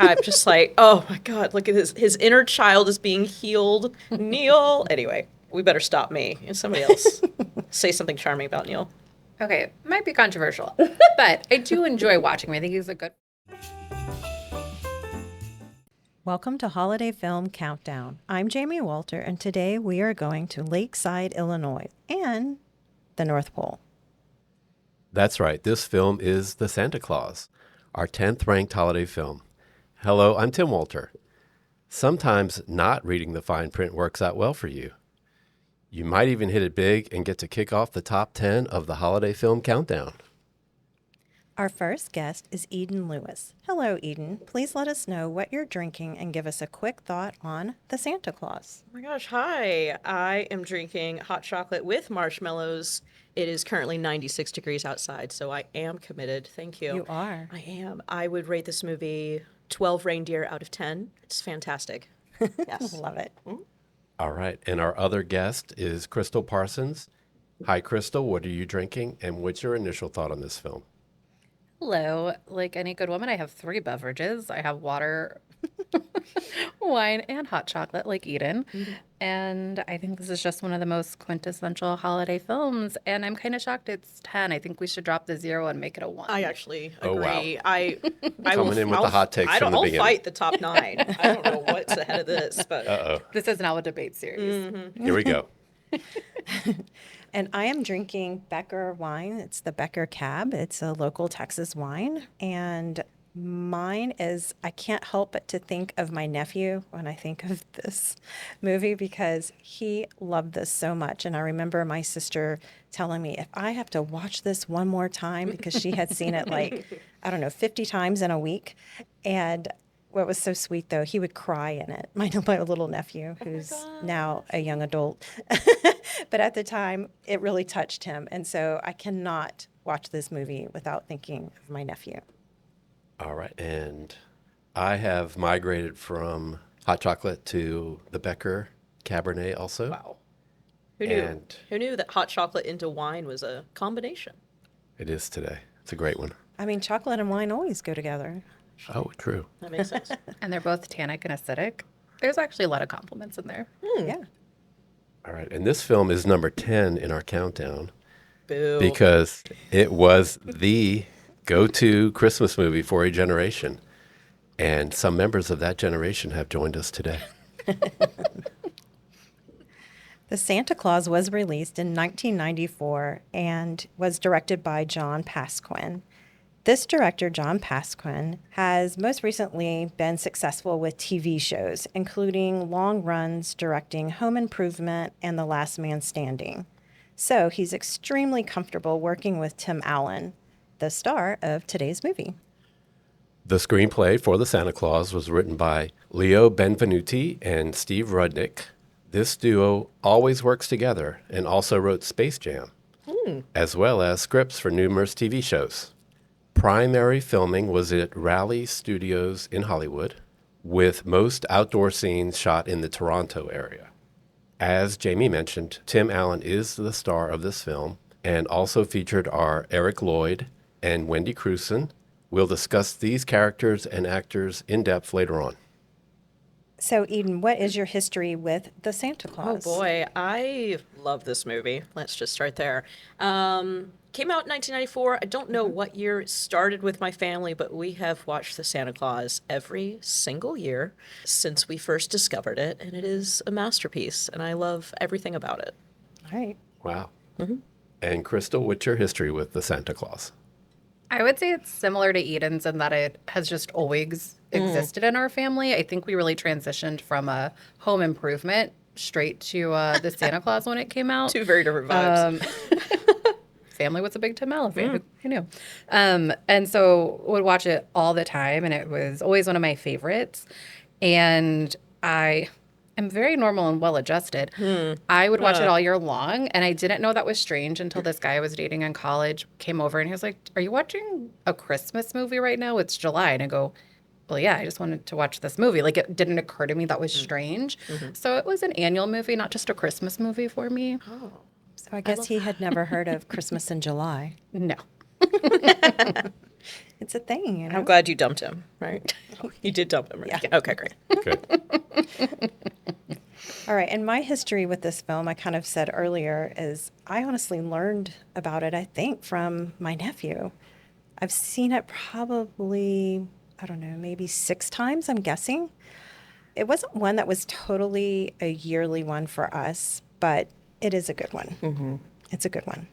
I'm just like, oh my God, look at his inner child is being healed. Neil. Anyway, we better stop me and somebody else say something charming about Neil. Okay, it might be controversial, but I do enjoy watching him. I think he's a good. Welcome to Holiday Film Countdown. I'm Jamie Walter, and today we are going to Lakeside, Illinois, and the North Pole. That's right. This film is The Santa Claus, our 10th ranked holiday film. Hello, I'm Tim Walter. Sometimes not reading the fine print works out well for you. You might even hit it big and get to kick off the top 10 of the holiday film countdown. Our first guest is Eden Lewis. Hello, Eden. Please let us know what you're drinking and give us a quick thought on the Santa Claus. Oh my gosh, hi. I am drinking hot chocolate with marshmallows. It is currently 96 degrees outside, so I am committed. Thank you. You are. I am. I would rate this movie 12 reindeer out of 10. It's fantastic. Yes. Love it. All right. And our other guest is Krystal Parsons. Hi, Krystal. What are you drinking? And what's your initial thought on this film? Hello. Like any good woman, I have 3 beverages. I have water, wine, and hot chocolate, like Eden. And I think this is just one of the most quintessential holiday films. And I'm kind of shocked it's 10. I think we should drop the 0 and make it a 1. I actually agree. Oh, wow. I Coming in with the hot takes from the I'll beginning. fight the top 9. I don't know what's ahead of this, but Uh-oh. This is now a debate series. Here we go. And I am drinking Becker wine. It's the Becker Cab. It's a local Texas wine. And mine is, I can't help but to think of my nephew when I think of this movie because he loved this so much. And I remember my sister telling me if I have to watch this one more time because she had seen it like, I don't know, 50 times in a week. And what was so sweet, though, he would cry in it. My little nephew, who's now a young adult. But at the time, it really touched him. And so I cannot watch this movie without thinking of my nephew. All right. And I have migrated from hot chocolate to the Becker Cabernet also. wow. Who knew? And Who knew that hot chocolate into wine was a combination? it is today. It's a great one. I mean, chocolate and wine always go together. Oh, true. That makes sense. And they're both tannic and acidic. There's actually a lot of compliments in there. Yeah. All right. And this film is number 10 in our countdown Boo. because it was the go-to Christmas movie for a generation. And some members of that generation have joined us today. The Santa Claus was released in 1994 and was directed by John Pasquin. This director, John Pasquin, has most recently been successful with TV shows, including long runs directing Home Improvement and The Last Man Standing. So he's extremely comfortable working with Tim Allen, the star of today's movie. The screenplay for The Santa Claus was written by Leo Benvenuti and Steve Rudnick. This duo always works together and also wrote Space Jam, as well as scripts for numerous TV shows. Primary filming was at Raleigh Studios in Hollywood, with most outdoor scenes shot in the Toronto area. As Jamie mentioned, Tim Allen is the star of this film, and also featured are Eric Lloyd and Wendy Crewson. We'll discuss these characters and actors in depth later on. So, Eden, what is your history with the Santa Oh Claus? boy, I love this movie. Let's just start there. Came out in 1994. I don't know what year it started with my family, but we have watched The Santa Claus every single year since we first discovered it, and it is a masterpiece, and I love everything about it. All right. Wow. And Krystal, what's your history with the Santa Claus? I would say it's similar to Eden's in that it has just always existed in our family. I think we really transitioned from a Home Improvement straight to the Santa Claus when it came out. Two very different vibes. Family was a big Tim Allen fan. Who knew? And so would watch it all the time, and it was always one of my favorites. And I am very normal and well-adjusted. I would watch it all year long, and I didn't know that was strange until this guy I was dating in college came over, and he was like, "Are you watching a Christmas movie right now? It's July." And I go, "Well, yeah, I just wanted to watch this movie." Like, it didn't occur to me that was strange. So it was an annual movie, not just a Christmas movie for me. So I guess he had never heard of Christmas in July. No. It's a thing, you know? I'm glad you dumped him, right? You did dump him, right? Yeah. Okay, great. Good. All right. And my history with this film, I kind of said earlier, is I honestly learned about it, I think, from my nephew. I've seen it probably, I don't know, maybe 6 times, I'm guessing. It wasn't one that was totally a yearly one for us, but it is a good one. It's a good one.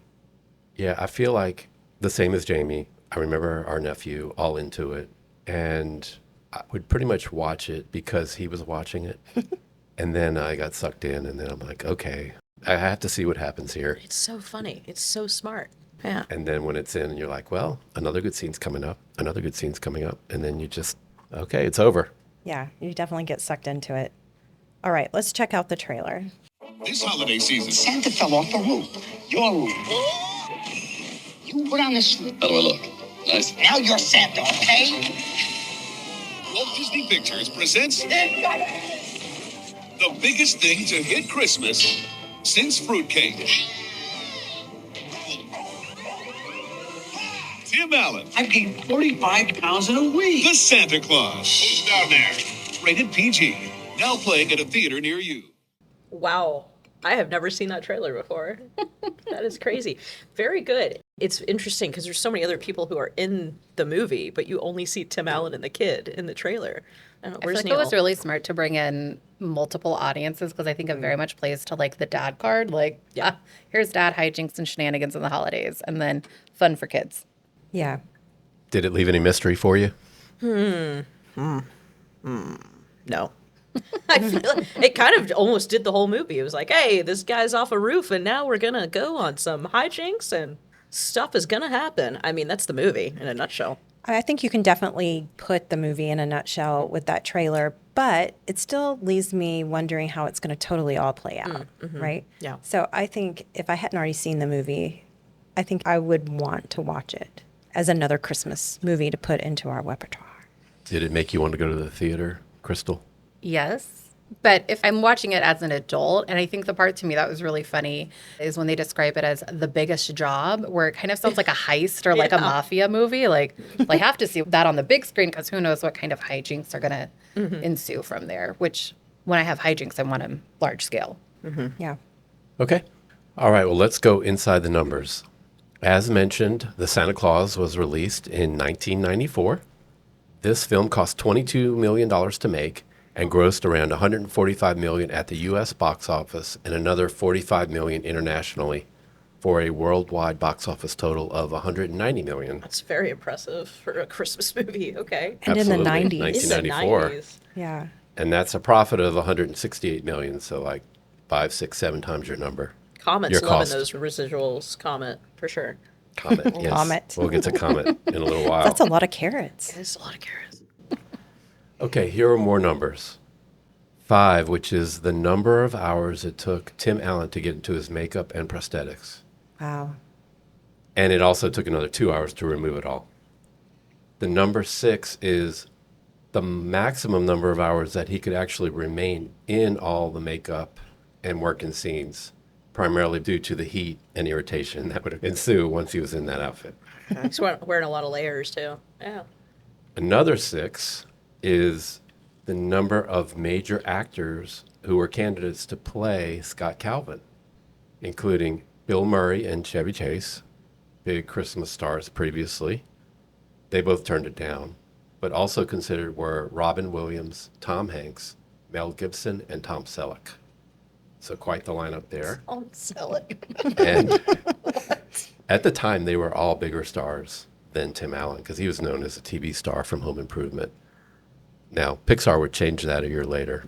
Yeah, I feel like the same as Jamie. I remember our nephew all into it, and I would pretty much watch it because he was watching it. And then I got sucked in, and then I'm like, okay, I have to see what happens here. It's so funny. It's so smart. Yeah. And then when it's in, you're like, well, another good scene's coming up, another good scene's coming up. And then you just, okay, it's over. Yeah, you definitely get sucked into it. All right, let's check out the trailer. This holiday season, Santa fell off the roof. Your roof. You put on this roof. how do I look? Nice. Now you're Santa, okay? Walt Disney Pictures presents the biggest thing to hit Christmas since fruitcake. Tim Allen, I've gained 45 pounds in a week. the Santa Claus. Who's down there? Rated PG. Now playing at a theater near you. Wow. I have never seen that trailer before. That is crazy. Very good. It's interesting because there's so many other people who are in the movie, but you only see Tim Allen and the kid in the trailer. I don't know, I feel where's like Neil? it was really smart to bring in multiple audiences because I think it very much plays to like the dad card. Like, yeah, here's dad hijinks and shenanigans in the holidays, and then fun for kids. Yeah. Did it leave any mystery for you? No. I feel like it kind of almost did the whole movie. It was like, hey, this guy's off a roof and now we're going to go on some hijinks and stuff is going to happen. I mean, that's the movie in a nutshell. I think you can definitely put the movie in a nutshell with that trailer, but it still leaves me wondering how it's going to totally all play out, right? Yeah. So I think if I hadn't already seen the movie, I think I would want to watch it as another Christmas movie to put into our repertoire. Did it make you want to go to the theater, Crystal? Yes. But if I'm watching it as an adult, and I think the part to me that was really funny is when they describe it as the biggest job, where it kind of sounds like a heist or like a mafia movie. Like, well, I have to see that on the big screen because who knows what kind of hijinks are going to ensue from there, which when I have hijinks, I want them large scale. Yeah. Okay. All right, well, let's go inside the numbers. As mentioned, The Santa Claus was released in 1994. This film cost $22 million to make and grossed around $145 million at the U.S. box office and another $45 million internationally for a worldwide box office total of $190 million. That's very impressive for a Christmas movie. Okay. And in the Absolutely. 90s. In the 1994. 90s. Yeah. And that's a profit of $168 million, so like 5, 6, 7 times your number. Comet's Your loving cost. those residuals. Comet, for sure. Comet, yes. Comet. We'll get to Comet in a little while. That's a lot of carrots. It's a lot of carrots. Okay, here are more numbers. 5, which is the number of hours it took Tim Allen to get into his makeup and prosthetics. Wow. And it also took another 2 hours to remove it all. The number 6 is the maximum number of hours that he could actually remain in all the makeup and work in scenes, primarily due to the heat and irritation that would ensue once he was in that outfit. He's wearing a lot of layers, too. Yeah. Another 6 is the number of major actors who were candidates to play Scott Calvin, including Bill Murray and Chevy Chase, big Christmas stars previously. They both turned it down, but also considered were Robin Williams, Tom Hanks, Mel Gibson, and Tom Selleck. So quite the lineup there. I'll sell it. And at the time, they were all bigger stars than Tim Allen because he was known as a TV star from Home Improvement. Now, Pixar would change that a year later.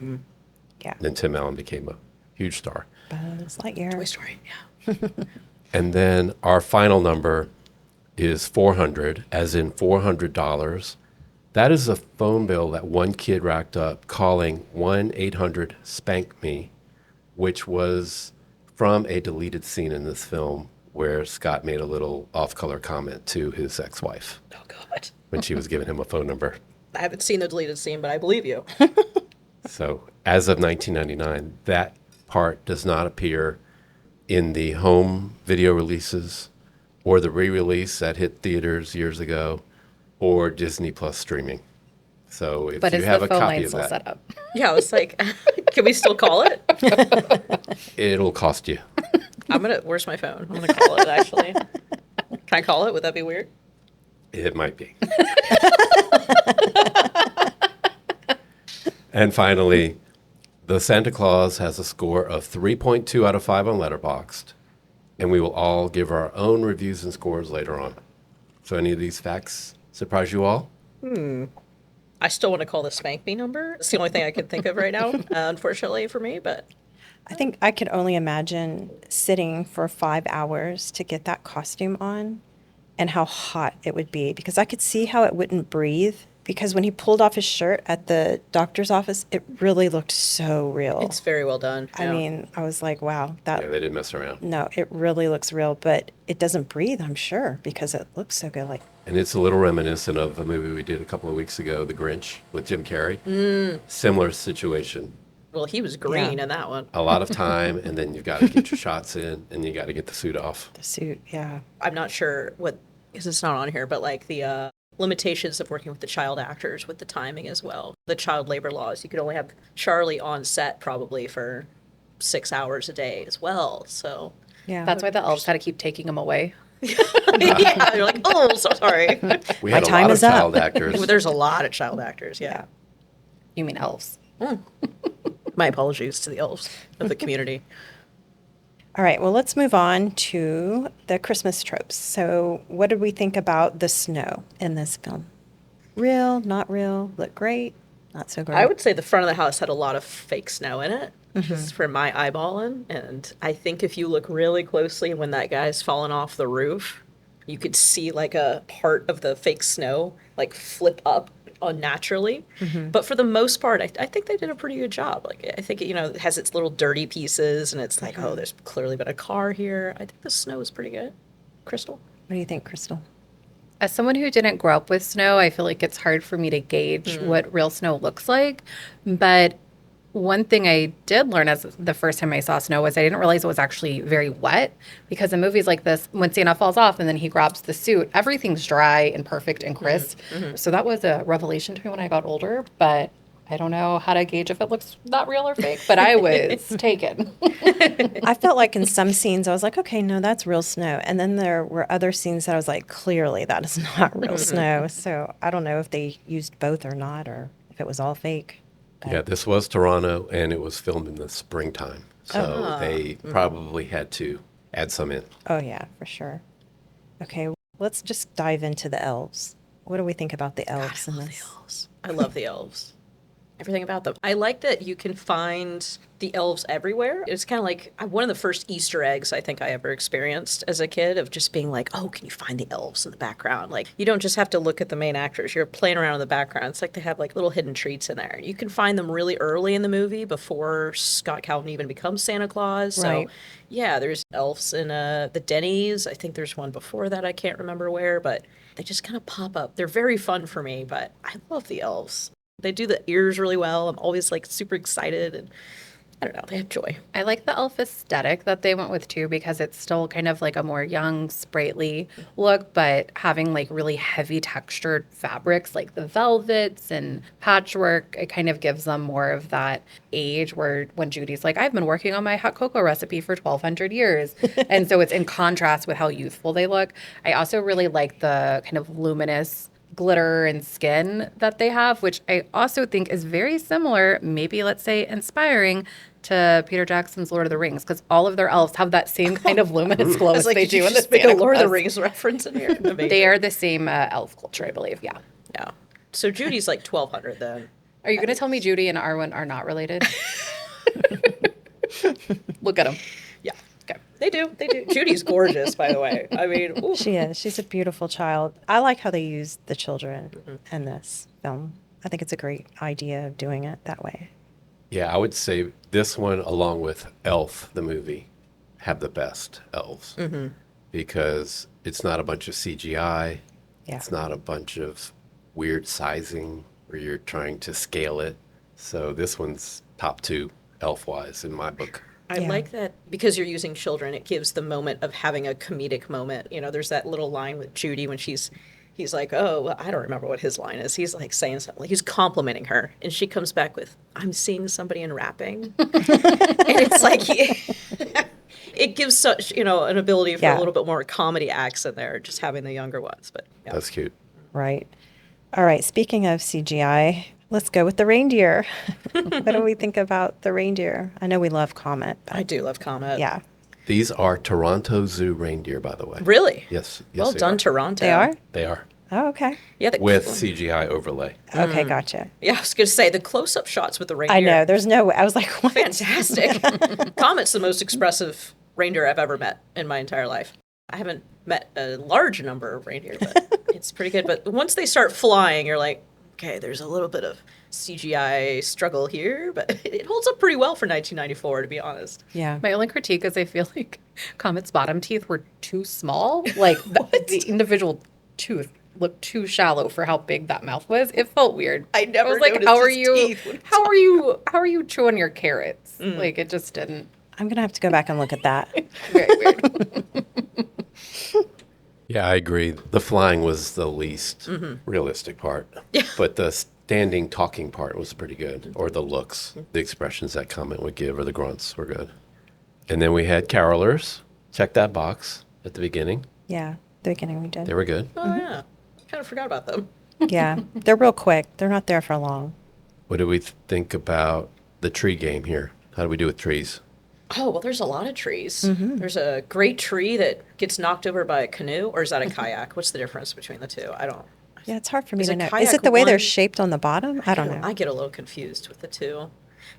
Yeah. Then Tim Allen became a huge star. Buzz Lightyear. Toy Story, yeah. And then our final number is 400, as in $400. That is a phone bill that one kid racked up calling 1-800-SPANK-ME, which was from a deleted scene in this film where Scott made a little off-color comment to his ex-wife Oh, God. when she was giving him a phone number. I haven't seen the deleted scene, but I believe you. So as of 1999, that part does not appear in the home video releases or the re-release that hit theaters years ago or Disney Plus streaming. So if But you is have the a phone copy line of still that, set up? Yeah, I was like, can we still call it? it'll cost you. Where's my phone? I'm gonna call it actually. Can I call it? Would that be weird? It might be. And finally, the Santa Claus has a score of 3.2 out of 5 on Letterboxd, and we will all give our own reviews and scores later on. So any of these facts surprise you all? I still want to call the Spank Me number. It's the only thing I can think of right now, unfortunately for me. But I think I could only imagine sitting for 5 hours to get that costume on and how hot it would be because I could see how it wouldn't breathe because when he pulled off his shirt at the doctor's office, it really looked so real. it's very well done. I yeah. mean, I was like, wow, that Yeah, they didn't mess around. no, it really looks real, but it doesn't breathe, I'm sure, because it looks so good. Like, And it's a little reminiscent of a movie we did a couple of weeks ago, The Grinch, with Jim Carrey. Similar situation. Well, he was green Yeah. in that one. A lot of time, and then you've got to get your shots in, and you got to get the suit off. the suit, yeah. I'm not sure what, because it's not on here, but like the limitations of working with the child actors with the timing as well. The child labor laws. You could only have Charlie on set probably for 6 hours a day as well. So Yeah. That's why the elves had to keep taking him away. yeah, you're like, oh, so sorry. We My had a time lot of is up. child actors. Well, there's a lot of child actors. Yeah. You mean elves? My apologies to the elves of the community. All right, well, let's move on to the Christmas tropes. So, what did we think about the snow in this film? Real, not real, look great, not so great. I would say the front of the house had a lot of fake snow in it, just for my eyeballing. And I think if you look really closely when that guy's falling off the roof, you could see like a part of the fake snow like flip up unnaturally. But for the most part, I think they did a pretty good job. Like I think it has its little dirty pieces, and it's like, oh, there's clearly been a car here. I think the snow is pretty good. Crystal. What do you think, Crystal? As someone who didn't grow up with snow, I feel like it's hard for me to gauge what real snow looks like. But one thing I did learn as the first time I saw snow was I didn't realize it was actually very wet because in movies like this, when Santa falls off and then he grabs the suit, everything's dry and perfect and crisp. So that was a revelation to me when I got older, but I don't know how to gauge if it looks that real or fake, but I was taken. I felt like in some scenes I was like, okay, no, that's real snow. And then there were other scenes that I was like, clearly that is not real snow. So I don't know if they used both or not, or if it was all fake. Yeah, this was Toronto, and it was filmed in the springtime. So they probably had to add some in. Oh, yeah, for sure. Okay, let's just dive into the elves. What do we think about the elves in this? Elves. I love the elves. Everything about them. I like that you can find the elves everywhere. It's kind of like one of the first Easter eggs I think I ever experienced as a kid of just being like, oh, can you find the elves in the background? Like, you don't just have to look at the main actors. You're playing around in the background. It's like they have like little hidden treats in there. You can find them really early in the movie before Scott Calvin even becomes Santa Claus. Right. So, yeah, there's elves in the Denny's. I think there's one before that. I can't remember where, but they just kind of pop up. They're very fun for me, but I love the elves. They do the ears really well. I'm always like super excited, and I don't know, they have joy. I like the elf aesthetic that they went with too because it's still kind of like a more young, sprightly look, but having like really heavy textured fabrics like the velvets and patchwork, it kind of gives them more of that age where when Judy's like, I've been working on my hot cocoa recipe for 1,200 years. And so it's in contrast with how youthful they look. I also really like the kind of luminous glitter and skin that they have, which I also think is very similar, maybe let's say inspiring to Peter Jackson's Lord of the Rings, because all of their elves have that same kind of luminous glow as Like, they did you do in the just make a Santa Lord of the Claus. Rings reference in here? Amazing. They are the same elf culture, I believe. Yeah. Yeah. So Judy's like 1,200 then. Are you going to tell me Judy and Arwen are not related? Look at them. Yeah. Okay. They do. They do. Judy's gorgeous, by the way. I mean, ooh. She is. She's a beautiful child. I like how they use the children in this film. I think it's a great idea of doing it that way. Yeah, I would say this one, along with Elf, the movie, have the best elves. Because it's not a bunch of CGI. Yeah. It's not a bunch of weird sizing where you're trying to scale it. So this one's top two elf-wise in my book. I Yeah. like that because you're using children, it gives the moment of having a comedic moment. You know, there's that little line with Judy when she's he's like, oh, well, I don't remember what his line is. He's like saying something, like he's complimenting her. And she comes back with, I'm seeing somebody in wrapping. And it's like, it gives such, an ability for a little bit more comedy acts in there, just having the younger ones. But yeah. That's cute. Right. All right. Speaking of CGI, let's go with the reindeer. What do we think about the reindeer? I know we love Comet. I do love Comet. Yeah. These are Toronto Zoo reindeer, by the way. Really? Yes. Well they done, are. Toronto. They are? They are. Oh, okay. Yeah. With CGI overlay. Okay, gotcha. Yeah, I was going to say the close-up shots with the reindeer. I know. There's no way. I was like, what? Fantastic. Comet's the most expressive reindeer I've ever met in my entire life. I haven't met a large number of reindeer, but it's pretty good. But once they start flying, you're like, okay, there's a little bit of CGI struggle here, but it holds up pretty well for 1994, to be honest. Yeah. My only critique is I feel like Comet's bottom teeth were too small. Like the individual tooth looked too shallow for how big that mouth was. It felt weird. I never was like, noticed how are his you? teeth when How are you chewing your carrots? Like it just didn't. I'm going to have to go back and look at that. Very weird. Yeah, I agree. The flying was the least realistic part. Yeah. But the standing, talking part was pretty good. Or the looks, the expressions that Comet would give, or the grunts were good. And then we had carolers. Check that box at the beginning. Yeah. The beginning we did. They were good. Oh, yeah. Kind of forgot about them. Yeah. They're real quick. They're not there for long. What do we think about the tree game here? How do we do with trees? Oh, well, there's a lot of trees. There's a great tree that gets knocked over by a canoe, or is that a kayak? What's the difference between the two? I don't. Yeah, it's hard for me Is to a know. Is kayak it the way they're one- shaped on the bottom? I don't know. I get a little confused with the two.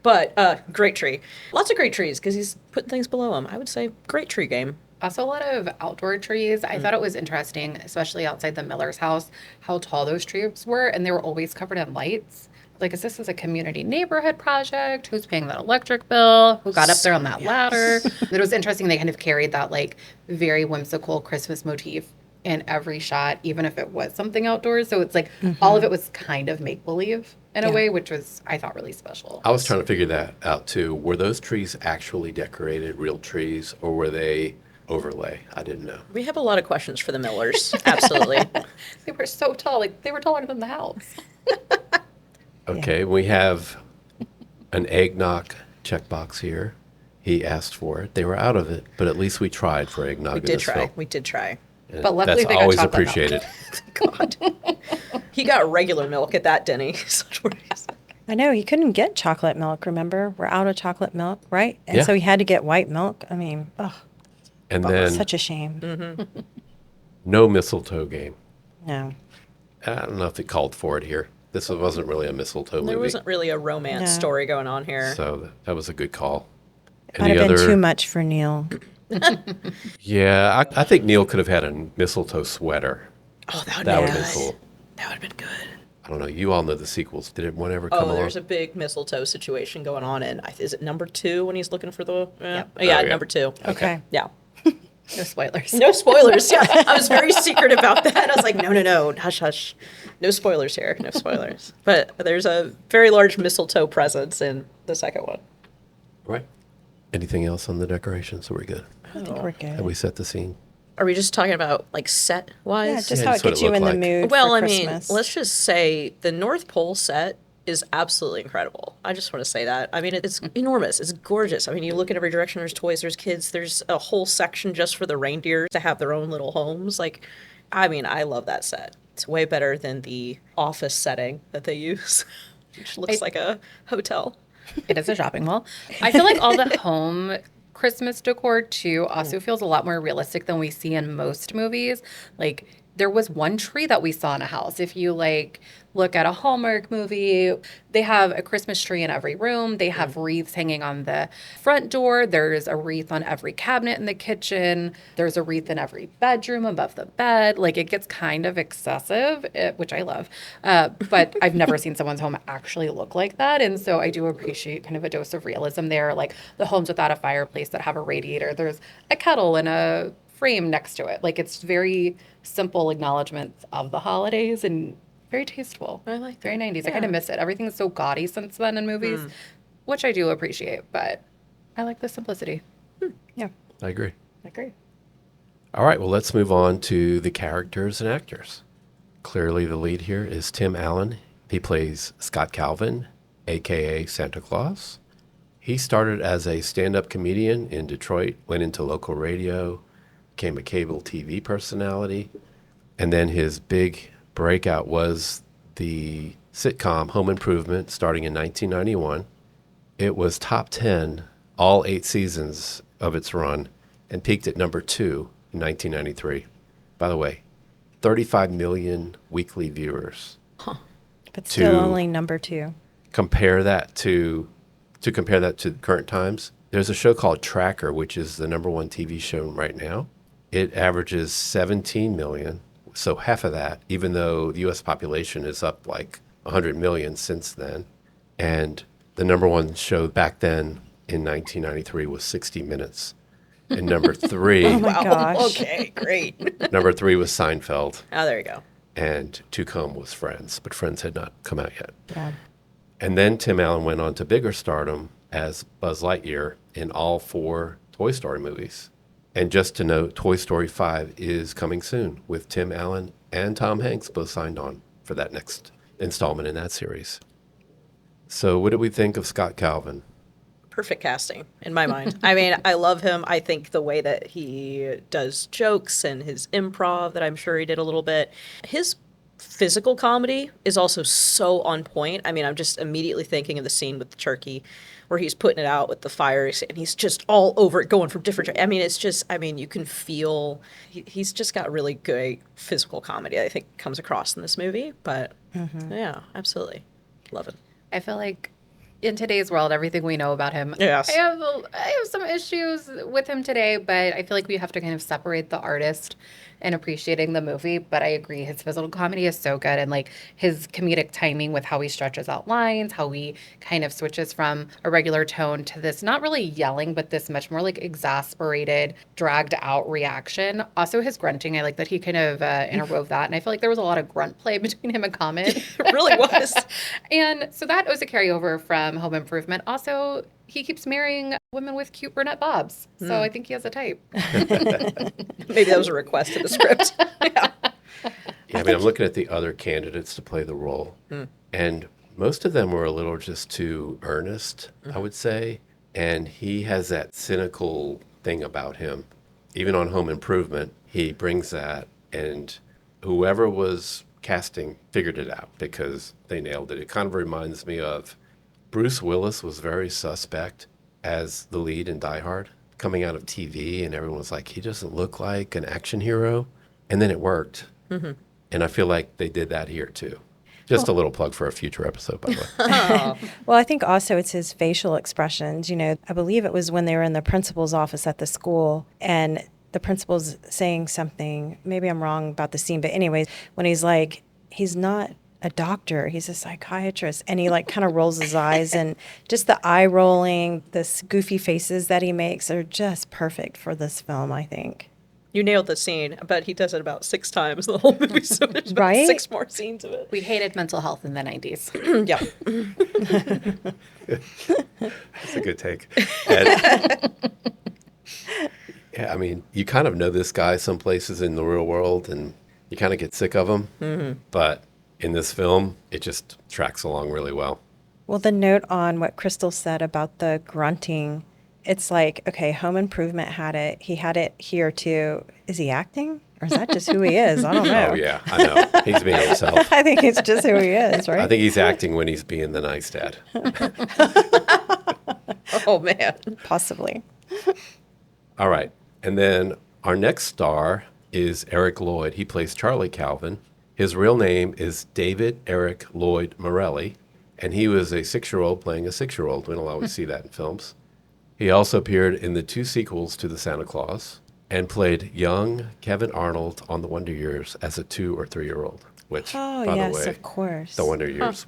But great tree. Lots of great trees because he's putting things below him. I would say great tree game. Also, a lot of outdoor trees. I thought it was interesting, especially outside the Miller's house, how tall those trees were, and they were always covered in lights. Like, is this a community neighborhood project? Who's paying that electric bill? Who got up there on that ladder? It was interesting. They kind of carried that, like, very whimsical Christmas motif in every shot, even if it was something outdoors. So it's like all of it was kind of make-believe in a way, which was, I thought, really special. I was trying to figure that out too. Were those trees actually decorated, real trees, or were they overlay? I didn't know. We have a lot of questions for the Millers. Absolutely. They were so tall. Like, they were taller than the house. Okay, we have an eggnog checkbox here. He asked for it. They were out of it, but at least we tried for eggnog. We in did this try. film. We did try. And But luckily that's they got always chocolate milk. appreciated. God. He got regular milk at that Denny. Such worries. I know he couldn't get chocolate milk, remember? We're out of chocolate milk, right? And Yeah. so he had to get white milk. I mean, And then such a shame. no mistletoe game. No. I don't know if it called for it here. This wasn't really a mistletoe movie. There wasn't really a romance No. story going on here. So that was a good call. Might have been too much for Neil. Yeah, I think Neil could have had a mistletoe sweater. Oh, that would That be would have good. been cool. That would have been good. I don't know. You all know the sequels. Did one ever come Oh, along? there's a big mistletoe situation going on in, is it number 2 when he's looking for the, yeah, Oh, yeah. number 2. Okay. Yeah. No spoilers. No spoilers. Yeah, I was very secret about that. I was like, no, hush, hush. No spoilers here. No spoilers. But there's a very large mistletoe presence in the second one. Right. Anything else on the decorations? Are we good? I think we're Have good. we set the scene? Are we just talking about like set wise? Yeah, just Yeah, how just it what gets it you in looked the like. mood Well, for I mean, Christmas. let's just say the North Pole set is absolutely incredible. I just want to say that. I mean, it's enormous. It's gorgeous. I mean, you look in every direction, there's toys, there's kids, there's a whole section just for the reindeer to have their own little homes. Like, I mean, I love that set. It's way better than the office setting that they use, which looks like a hotel. It is a shopping mall. I feel like all the home Christmas decor too also feels a lot more realistic than we see in most movies. Like there was one tree that we saw in a house. If you like look at a Hallmark movie, they have a Christmas tree in every room. They have wreaths hanging on the front door. There's a wreath on every cabinet in the kitchen. There's a wreath in every bedroom above the bed. Like it gets kind of excessive, which I love. But I've never seen someone's home actually look like that. And so I do appreciate kind of a dose of realism there. Like the homes without a fireplace that have a radiator. There's a kettle and a frame next to it. Like it's very simple acknowledgments of the holidays and very tasteful. I like Very that. 90s. I kind of miss it. Everything's so gaudy since then in movies, which I do appreciate, but I like the simplicity. Yeah. I agree. I agree. All right, well, let's move on to the characters and actors. Clearly, the lead here is Tim Allen. He plays Scott Calvin, aka Santa Claus. He started as a stand-up comedian in Detroit, went into local radio, became a cable TV personality, and then his big breakout was the sitcom Home Improvement, starting in 1991. It was top 10 all 8 seasons of its run and peaked at number 2 in 1993. By the way, 35 million weekly viewers. But still To- only number 2. Compare that to compare that to current times, there's a show called Tracker, which is the number 1 TV show right now. It averages 17 million, so half of that, even though the U.S. population is up like 100 million since then. And the number 1 show back then in 1993 was 60 Minutes. And number 3, Oh my gosh. Okay, great. number 3 was Seinfeld, Oh, there you go. and to come was Friends, but Friends had not come out yet. Yeah. And then Tim Allen went on to bigger stardom as Buzz Lightyear in all 4 Toy Story movies. And just to note, Toy Story 5 is coming soon with Tim Allen and Tom Hanks both signed on for that next installment in that series. So what did we think of Scott Calvin? Perfect casting in my mind. I mean, I love him. I think the way that he does jokes and his improv that I'm sure he did a little bit. His physical comedy is also so on point. I mean, I'm just immediately thinking of the scene with the turkey where he's putting it out with the fires and he's just all over it going from different. I mean, it's just, I mean, you can feel he's just got really good physical comedy, I think, comes across in this movie. But yeah, absolutely. Love it. I feel like in today's world, everything we know about him, Yes. I have some issues with him today, but I feel like we have to kind of separate the artist and appreciating the movie. But I agree, his physical comedy is so good, and like his comedic timing with how he stretches out lines, how he kind of switches from a regular tone to this not really yelling, but this much more like exasperated, dragged out reaction. Also, his grunting, I like that he kind of interwove that, and I feel like there was a lot of grunt play between him and Comet. It really was. And so that was a carryover from Home Improvement. Also, he keeps marrying women with cute brunette bobs. So I think he has a type. Maybe that was a request in the script. Yeah. Yeah, I mean, I'm looking at the other candidates to play the role, and most of them were a little just too earnest, I would say. And he has that cynical thing about him. Even on Home Improvement, he brings that, and whoever was casting figured it out because they nailed it. It kind of reminds me of Bruce Willis was very suspect as the lead in Die Hard, coming out of TV, and everyone was like, he doesn't look like an action hero. And then it worked. And I feel like they did that here too. Just a little plug for a future episode, by the way. Well, I think also it's his facial expressions. You know, I believe it was when they were in the principal's office at the school and the principal's saying something. Maybe I'm wrong about the scene, but anyways, when he's like, he's not a doctor, he's a psychiatrist, and he like kind of rolls his eyes, and just the eye rolling, this goofy faces that he makes are just perfect for this film, I think. You nailed the scene, but he does it about 6 times in the whole movie, so there's about Right? 6 more scenes of it. We hated mental health in the 90s. Yeah. That's a good take. And, yeah, I mean, you kind of know this guy some places in the real world, and you kind of get sick of him. But in this film, it just tracks along really well. Well, the note on what Crystal said about the grunting, it's like, okay, Home Improvement had it. He had it here too. Is he acting? Or is that just who he is? I don't know. Oh, yeah, I know. He's being himself. I think it's just who he is, right? I think he's acting when he's being the nice dad. Oh, man. Possibly. All right. And then our next star is Eric Lloyd. He plays Charlie Calvin. His real name is David Eric Lloyd Morelli, and he was a 6-year-old playing a 6-year-old. We don't always see that in films. He also appeared in the 2 sequels to The Santa Claus and played young Kevin Arnold on The Wonder Years as a 2 or 3-year-old, which, Oh, by yes, the way, of course. The Wonder Years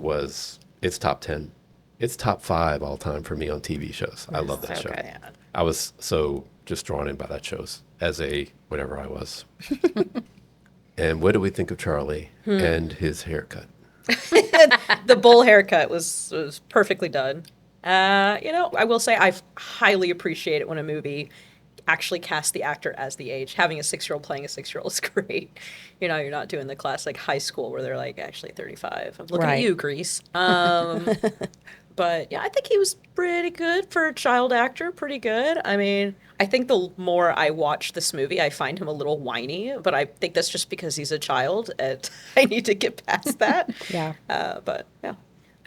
it's top 10. It's top 5 all time for me on TV shows. I love that So show. good. I was so just drawn in by that show as a whatever I was. And what do we think of Charlie and his haircut? The bull haircut was perfectly done. I will say I highly appreciate it when a movie actually cast the actor as the age. Having a 6-year-old playing a 6-year-old is great. You're not doing the classic high school where they're like actually 35. I'm looking at Right. you, Grease. But yeah, I think he was pretty good for a child actor. Pretty good. I mean, I think the more I watch this movie, I find him a little whiny, but I think that's just because he's a child and I need to get past that. Yeah. But yeah,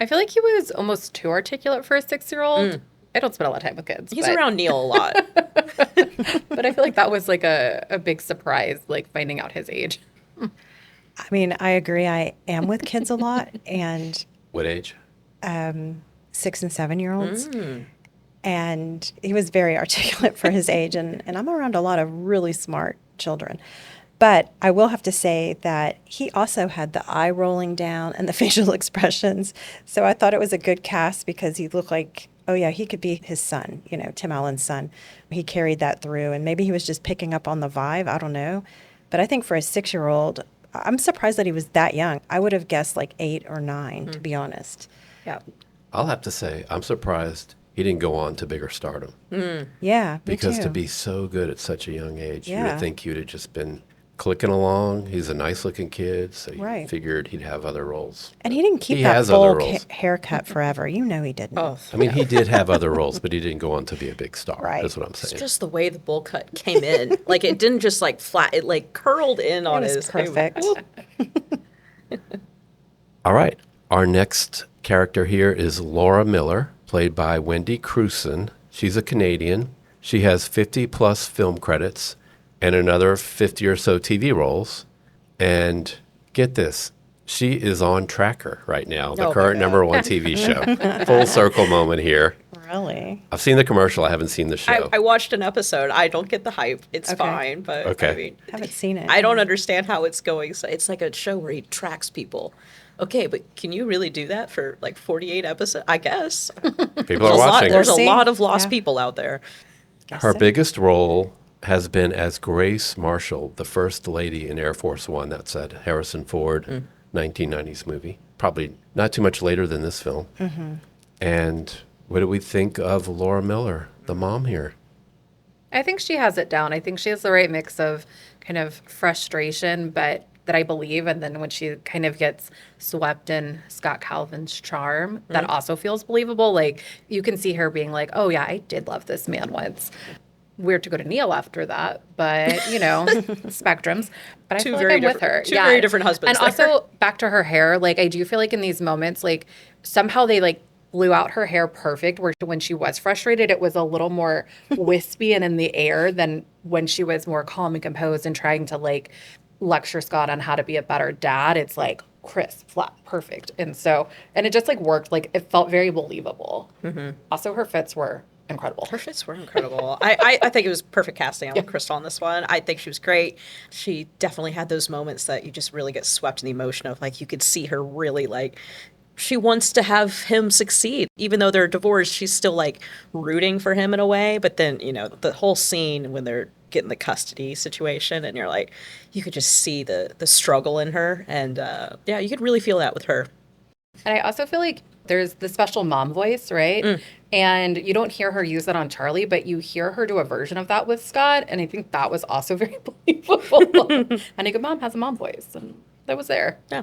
I feel like he was almost too articulate for a 6-year-old. I don't spend a lot of time with kids. he's but, around Neil a lot. but I feel like that was like a big surprise, like finding out his age. I mean, I agree. I am with kids a lot, and What age? 6 and 7-year-olds. And he was very articulate for his age. And I'm around a lot of really smart children. But I will have to say that he also had the eye rolling down and the facial expressions. So I thought it was a good cast because he looked like, oh, yeah, he could be his son, Tim Allen's son. He carried that through. And maybe he was just picking up on the vibe. I don't know. But I think for a 6-year-old, I'm surprised that he was that young. I would have guessed like 8 or 9, to be honest. Yeah. I'll have to say, I'm surprised he didn't go on to bigger stardom. Yeah, me Because to too. be so good at such a young age, you Yeah. would think you'd have just been clicking along. He's a nice looking kid, so you Right. figured he'd have other roles. And he didn't keep He that has other bowl roles. haircut forever. He didn't. Oh, I mean, he did have other roles, but he didn't go on to be a big star. Right. That's what I'm it's saying. just the way the bowl cut came in. Like it didn't just like flat. It like curled in on was his. perfect. All right. Our next character here is Laura Miller, played by Wendy Crewson. She's a Canadian. She has 50 plus film credits and another 50 or so TV roles. And get this, she is on Tracker right now, the Oh my current God. #1 TV show. Full circle moment here. Really? I've seen the commercial. I haven't seen the show. I watched an episode. I don't get the hype. It's Okay. fine, but Okay. I mean, Haven't seen it. I don't understand how it's going. So it's like a show where he tracks people. Okay, but can you really do that for like 48 episodes? I guess. People are watching. There's a See? lot of lost Yeah. people out there. Her so. biggest role has been as Grace Marshall, the first lady in Air Force One. That's a Harrison Ford 1990s movie. Probably not too much later than this film. And what do we think of Laura Miller, the mom here? I think she has it down. I think she has the right mix of kind of frustration, but that I believe. And then when she kind of gets swept in Scott Calvin's charm, that also feels believable. Like you can see her being like, oh, yeah, I did love this man once. Weird to go to Neil after that, but spectrums. But I Two feel very like I'm with different- her. two very different husbands And there. also back to her hair, like I do feel like in these moments, like somehow they like blew out her hair perfect. Where when she was frustrated, it was a little more wispy and in the air than when she was more calm and composed and trying to like lecture Scott on how to be a better dad. It's like crisp, flat, perfect. And it just like worked. Like it felt very believable. Also, her fits were incredible. Her fits were incredible. I think it was perfect casting on Crystal on this one. I think she was great. She definitely had those moments that you just really get swept in the emotion of like you could see her really like she wants to have him succeed. Even though they're divorced, she's still like rooting for him in a way. But then, the whole scene when they're getting the custody situation and you're like, you could just see the struggle in her. And yeah, you could really feel that with her. And I also feel like there's the special mom voice, right? And you don't hear her use that on Charlie, but you hear her do a version of that with Scott. And I think that was also very believable. And a good mom has a mom voice. And that was there. Yeah.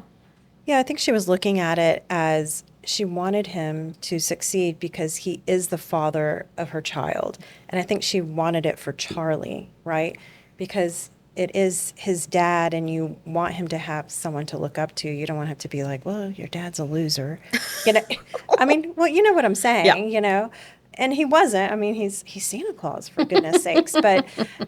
Yeah, I think she was looking at it as she wanted him to succeed because he is the father of her child. And I think she wanted it for Charlie, right? Because it is his dad and you want him to have someone to look up to. You don't want him to be like, well, your dad's a loser. I mean, well, you know what I'm saying, And he wasn't. I mean, he's Santa Claus, for goodness sakes. But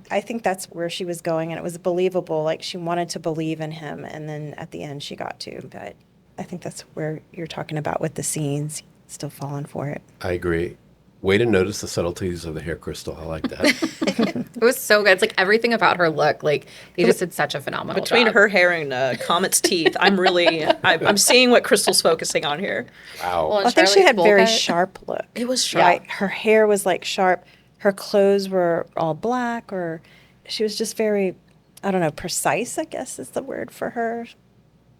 I think that's where she was going, and it was believable. Like, she wanted to believe in him, and then at the end she got to. But I think that's where you're talking about with the scenes, still falling for it. I agree. Way to notice the subtleties of the hair, Crystal. I like that. It was so good. It's like everything about her look, like they just did such a phenomenal Between job. her hair and Comet's teeth, I'm seeing what Crystal's focusing on here. Wow. Well, and I think she Charlie's had bowl very cut. sharp look. It was sharp. Right? Her hair was like sharp. Her clothes were all black, or she was just very, I don't know, precise, I guess is the word for her.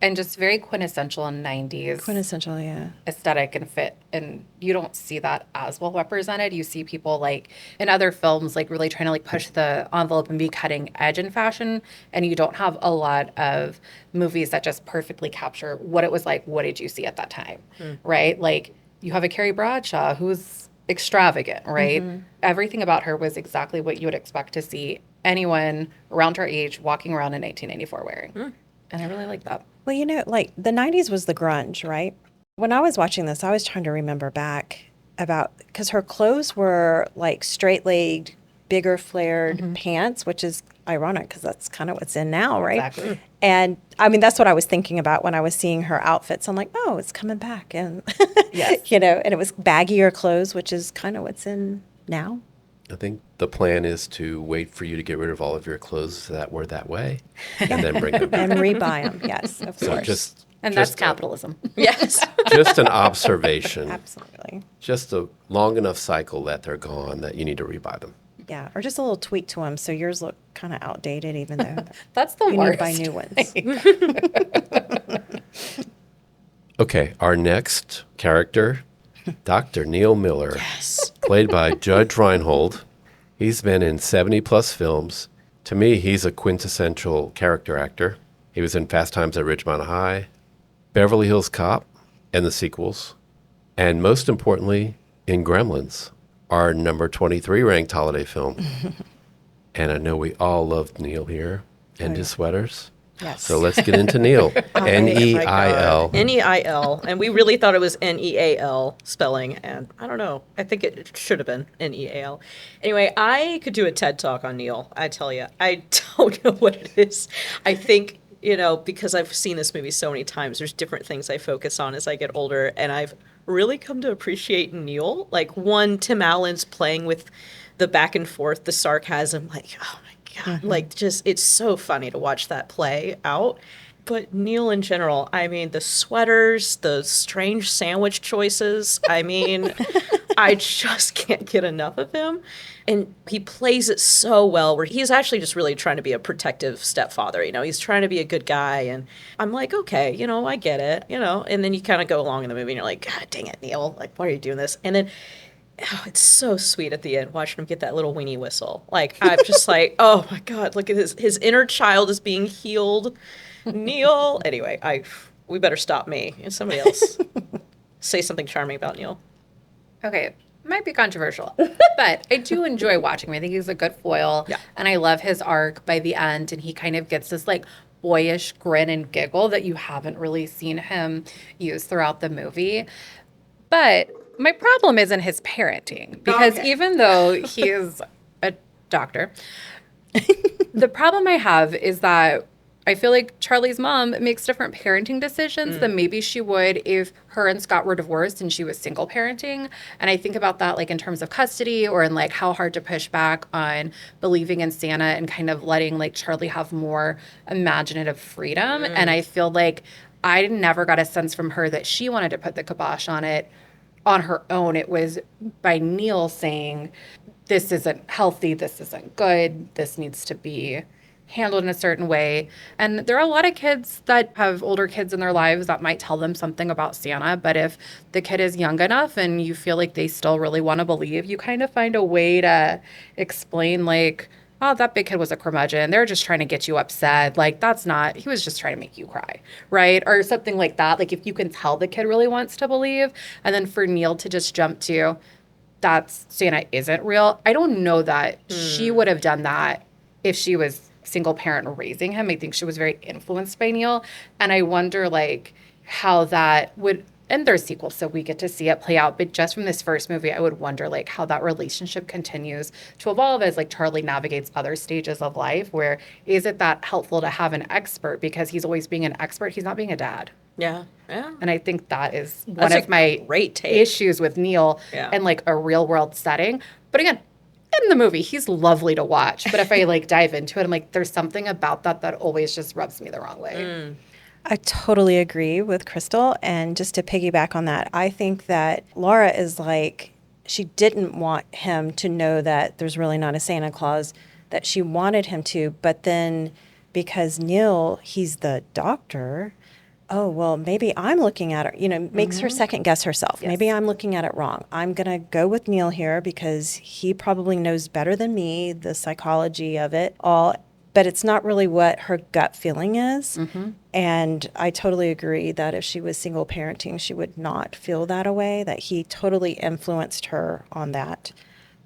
and just very quintessential 90s Quintessential, yeah. aesthetic and fit. And you don't see that as well represented. You see people like in other films, like really trying to like push the envelope and be cutting edge in fashion. And you don't have a lot of movies that just perfectly capture what it was like. What did you see at that time? Right? Like you have a Carrie Bradshaw who's extravagant, right? Everything about her was exactly what you would expect to see anyone around her age walking around in 1994 wearing. And I really like that. Well, you know, like the 90s was the grunge, right? When I was watching this, I was trying to remember back about because her clothes were like straight legged, bigger flared pants, which is ironic because that's kind of what's in now, right? Exactly. And I mean, that's what I was thinking about when I was seeing her outfits. I'm like, oh, it's coming back. And, Yes. you know, and it was baggier clothes, which is kind of what's in now. I think the plan is to wait for you to get rid of all of your clothes that were that way and then bring them back. And rebuy them, yes, of So course. just And that's just capitalism. Yes. just an observation. Absolutely. Just a long enough cycle that they're gone that you need to rebuy them. Yeah, or just a little tweak to them so yours look kind of outdated, even though That's the you need worst. to buy new ones. Okay, our next character, Dr. Neil Miller, Yes. played by Judge Reinhold. He's been in 70 plus films. To me, he's a quintessential character actor. He was in Fast Times at Ridgemont High, Beverly Hills Cop, and the sequels, and most importantly, in Gremlins, our number 23 ranked holiday film. And I know we all loved Neil here and his sweaters. Yes. So let's get into Neil. Neil. Neil. And we really thought it was Neal spelling. And I don't know. I think it should have been Neal. Anyway, I could do a TED talk on Neil. I tell you, I don't know what it is. I think, you know, because I've seen this movie so many times, there's different things I focus on as I get older. And I've really come to appreciate Neil. Like, one, Tim Allen's playing with the back and forth, the sarcasm, like, oh my God, like, just, it's so funny to watch that play out. But Neil in general, I mean, the sweaters, the strange sandwich choices, I mean, I just can't get enough of him. And he plays it so well, where he's actually just really trying to be a protective stepfather. You know, he's trying to be a good guy. And I'm like, okay, you know, I get it, you know. And then you kind of go along in the movie and you're like, God dang it, Neil, like, why are you doing this? And then oh, it's so sweet at the end watching him get that little weenie whistle. Like, I'm just like, oh my God, look at his inner child is being healed. Neil. Anyway, we better stop me and somebody else say something charming about Neil. Okay, might be controversial, but I do enjoy watching him. I think he's a good foil. Yeah. And I love his arc by the end. And he kind of gets this like boyish grin and giggle that you haven't really seen him use throughout the movie. But my problem isn't his parenting, because even though he is a doctor, the problem I have is that I feel like Charlie's mom makes different parenting decisions than maybe she would if her and Scott were divorced and she was single parenting. And I think about that like in terms of custody, or in like how hard to push back on believing in Santa and kind of letting like Charlie have more imaginative freedom. And I feel like I never got a sense from her that she wanted to put the kibosh on it on her own. It was by Neil saying, this isn't healthy, this isn't good, this needs to be handled in a certain way. And there are a lot of kids that have older kids in their lives that might tell them something about Santa, but if the kid is young enough and you feel like they still really want to believe, you kind of find a way to explain like, oh, that big kid was a curmudgeon. They're just trying to get you upset. Like, that's not, he was just trying to make you cry, right? Or something like that. Like, if you can tell the kid really wants to believe. And then for Neil to just jump to, that's Santa isn't real. I don't know that she would have done that if she was single parent raising him. I think she was very influenced by Neil. And I wonder, like, how that would, and there's sequels, so we get to see it play out. But just from this first movie, I would wonder, like, how that relationship continues to evolve as, like, Charlie navigates other stages of life. Where is it that helpful to have an expert? Because he's always being an expert. He's not being a dad. Yeah. Yeah. And I think that is one That's of a my great take. issues with Neil Yeah. in, like, a real world setting. But again, in the movie, he's lovely to watch. But if I, like, dive into it, I'm like, there's something about that always just rubs me the wrong way. I totally agree with Crystal. And just to piggyback on that, I think that Laura is like, she didn't want him to know that there's really not a Santa Claus, that she wanted him to. But then because Neil, he's the doctor, oh, well, maybe I'm looking at it, makes her second guess herself. Maybe I'm looking at it wrong. I'm going to go with Neil here because he probably knows better than me the psychology of it all, but it's not really what her gut feeling is. And I totally agree that if she was single parenting, she would not feel that way, that he totally influenced her on that.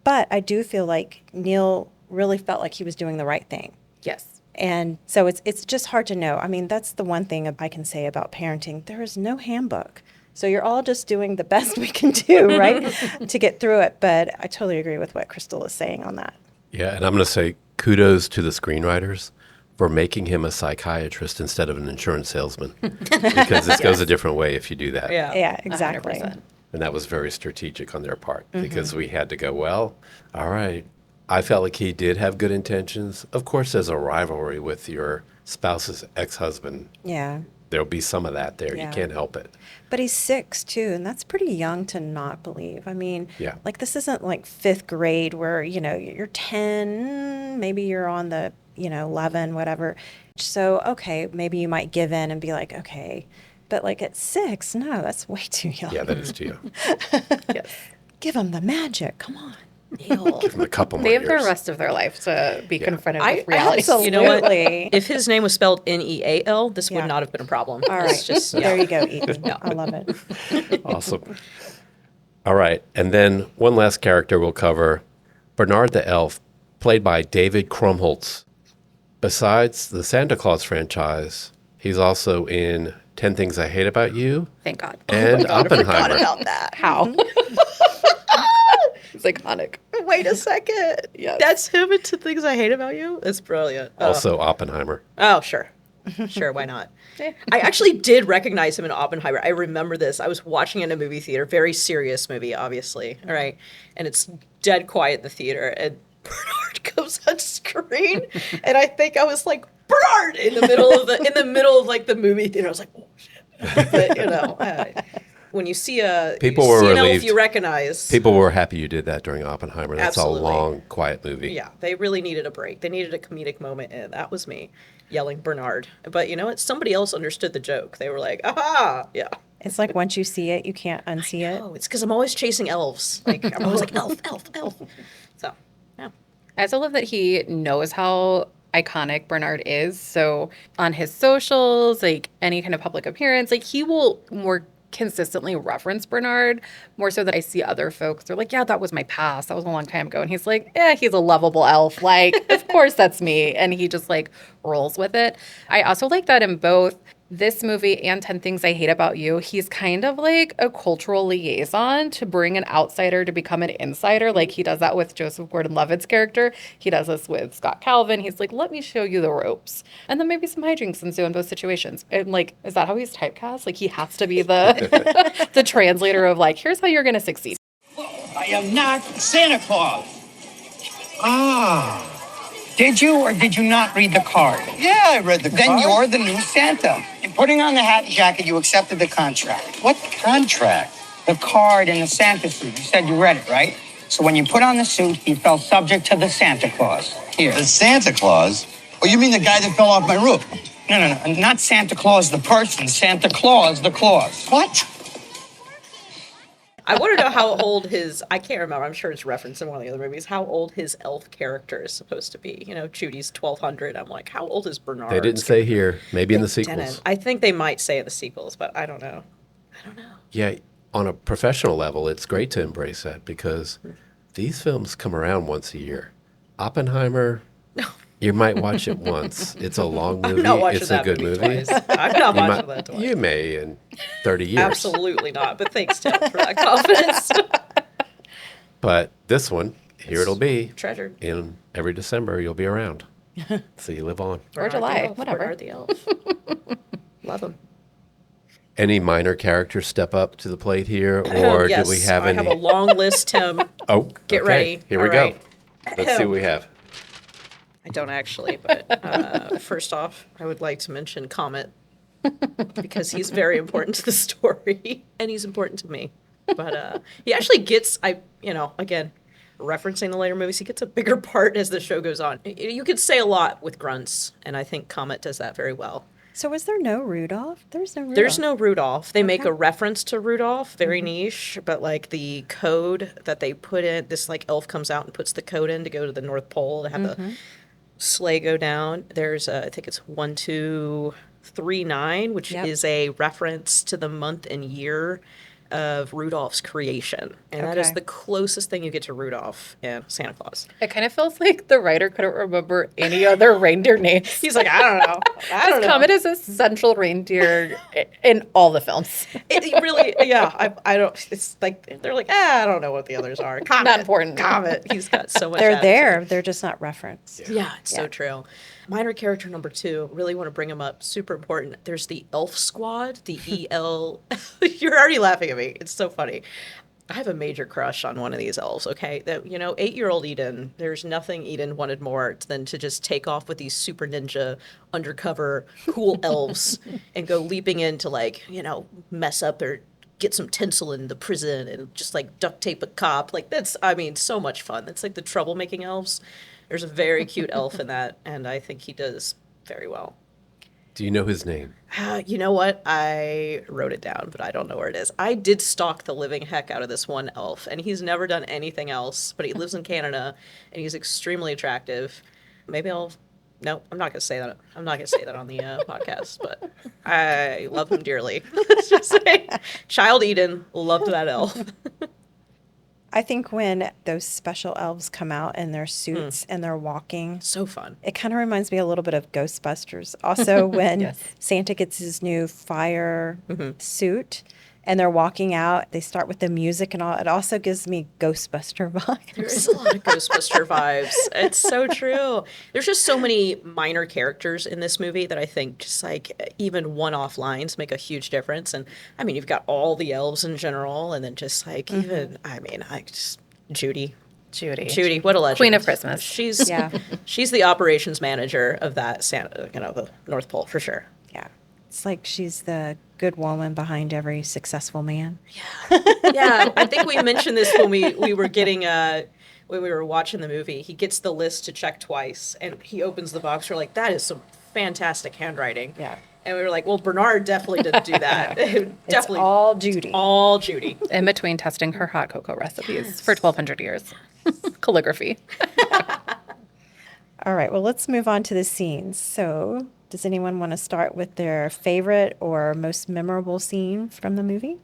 But I do feel like Neil really felt like he was doing the right thing. Yes. And so it's just hard to know. I mean, that's the one thing I can say about parenting. There is no handbook. So you're all just doing the best we can do, right, to get through it. But I totally agree with what Krystal is saying on that. Yeah, and I'm going to say kudos to the screenwriters for making him a psychiatrist instead of an insurance salesman, because this goes a different way if you do that. Yeah, exactly. 100%. And that was very strategic on their part because we had to go, well, all right. I felt like he did have good intentions. Of course, there's a rivalry with your spouse's ex-husband. Yeah. There'll be some of that there. Yeah. You can't help it. But he's 6 too, and that's pretty young to not believe. I mean, Yeah. like this isn't like 5th grade where, you're 10, maybe you're on the, 11, whatever. So, okay, maybe you might give in and be like, okay. But like at 6, no, that's way too young. Yeah, that is too young. Yes. Give him the magic. Come on. Neil. Give him a couple more They have the years. rest of their life to be confronted I- with reality. absolutely- You know what? Absolutely. If his name was spelled Neal, this Yeah. would not have been a problem. All It's right. just, There you go, Ethan. I love it. Awesome. All right. And then one last character we'll cover, Bernard the Elf, played by David Krumholtz. Besides the Santa Claus franchise, he's also in 10 Things I Hate About You Thank God. and Oppenheimer. about that. How? It's iconic. Wait a second. Yes. That's him in 10 Things I Hate About You? That's brilliant. Also Oppenheimer. Oh, sure. Sure, why not? Yeah. I actually did recognize him in Oppenheimer. I remember this. I was watching it in a movie theater, very serious movie, obviously. All right. And it's dead quiet in the theater, and Bernard comes on screen, and I think I was like, Bernard in the middle of like the movie theater. I was like, oh shit. But when you see People were an elf relieved. you recognize. People were happy you did that during Oppenheimer. That's Absolutely. a long, quiet movie. Yeah, they really needed a break. They needed a comedic moment, and that was me yelling Bernard. But you know what? Somebody else understood the joke. They were like, aha, yeah. It's like once you see it, you can't unsee it. Oh, it's because I'm always chasing elves. Like, I'm always like, elf, elf, elf. So, yeah. I also love that he knows how iconic Bernard is. So on his socials, like any kind of public appearance, like he will more consistently reference Bernard more so that I see other folks. They're like, yeah, that was my past. That was a long time ago. And he's like, yeah, he's a lovable elf. Like, of course that's me. And he just like rolls with it. I also like that in both this movie and 10 Things I Hate About You, he's kind of like a cultural liaison to bring an outsider to become an insider. Like he does that with Joseph Gordon-Levitt's character. He does this with Scott Calvin. He's like, let me show you the ropes. And then maybe some hijinks ensue in both situations. And like, is that how he's typecast? Like he has to be the the translator of like, here's how you're going to succeed. I am not Santa Claus. Ah. Did you or did you not read the card? Yeah, I read the card. Then you're the new Santa. In putting on the hat and jacket, you accepted the contract. What contract? The card in the Santa suit. You said you read it, right? So when you put on the suit, you fell subject to the Santa Claus. Here. The Santa Claus? Oh, you mean the guy that fell off my roof? No. Not Santa Claus the person. Santa Claus the clause. What? I want to know how old I can't remember, I'm sure it's referenced in one of the other movies, how old his elf character is supposed to be. You know, Judy's 1200. I'm like, how old is Bernard? They didn't say here. Maybe in the sequels. Didn't. I think they might say in the sequels, but I don't know. Yeah, on a professional level, it's great to embrace that because these films come around once a year. Oppenheimer, you might watch it once. It's a long movie. I'm not watching It's that a good movie movie. twice. I'm not You watching might- that twice. You may in 30 years. Absolutely not. But thanks, Tim, for that confidence. But this one, here it'll be. Treasured. In every December, you'll be around. So you live on. Or July, whatever. Bernard the elf. Love him. Any minor characters step up to the plate here, or Yes, do we have I any? have a long list, Tim. Oh, Get okay. ready. Here we All go. right. Let's see what we have. I don't actually, but first off, I would like to mention Comet because he's very important to the story and he's important to me. But he actually gets, again, referencing the later movies, he gets a bigger part as the show goes on. You could say a lot with grunts, and I think Comet does that very well. So was there no Rudolph? There's no Rudolph. There's no Rudolph. They make a reference to Rudolph, very niche, but like the code that they put in, this like elf comes out and puts the code in to go to the North Pole to have the sleigh go down. There's I think it's 1239, which Yep. is a reference to the month and year of Rudolph's creation. And that is Okay. the closest thing you get to Rudolph in Santa Claus. It kind of feels like the writer couldn't remember any other reindeer names. He's like, I don't know. I don't know. Comet is a central reindeer in all the films. It really, yeah. I don't. It's like they're like, I don't know what the others are. Comet, Not important. Comet. He's got so much. They're attitude. there. They're just not referenced. Yeah, it's so true. Minor character number 2. Really want to bring him up. Super important. There's the Elf Squad. The EL. You're already laughing at me. It's so funny. I have a major crush on one of these elves. Okay, that 8-year-old Eden. There's nothing Eden wanted more than to just take off with these super ninja, undercover, cool elves and go leaping in to mess up or get some tinsel in the prison and just like duct tape a cop. Like that's, so much fun. That's like the troublemaking elves. There's a very cute elf in that, and I think he does very well. Do you know his name? You know what? I wrote it down, but I don't know where it is. I did stalk the living heck out of this one elf, and he's never done anything else, but he lives in Canada, and he's extremely attractive. Maybe I'll... No, I'm not going to say that. I'm not going to say that on the podcast, but I love him dearly. Let's just say, Child Eden loved that elf. I think when those special elves come out in their suits and they're walking, So fun. it kind of reminds me a little bit of Ghostbusters. Also, when Yes. Santa gets his new fire suit and they're walking out, they start with the music and all. It also gives me Ghostbuster vibes. There's a lot of Ghostbuster vibes. It's so true. There's just so many minor characters in this movie that I think just like even one-off lines make a huge difference. And you've got all the elves in general, and then just like even, Judy. Judy, what a legend. Queen of Christmas. She's Yeah. she's the operations manager of that Santa, the North Pole for sure. Yeah. It's like she's the good woman behind every successful man. Yeah, I think we mentioned this when we were getting when we were watching the movie. He gets the list to check twice, and he opens the box. We're like, that is some fantastic handwriting. Yeah. And we were like, well, Bernard definitely didn't do that. It's all Judy. All Judy. In between testing her hot cocoa recipes for 1,200 years. Calligraphy. All right. Well, let's move on to the scenes. So, does anyone want to start with their favorite or most memorable scene from the movie?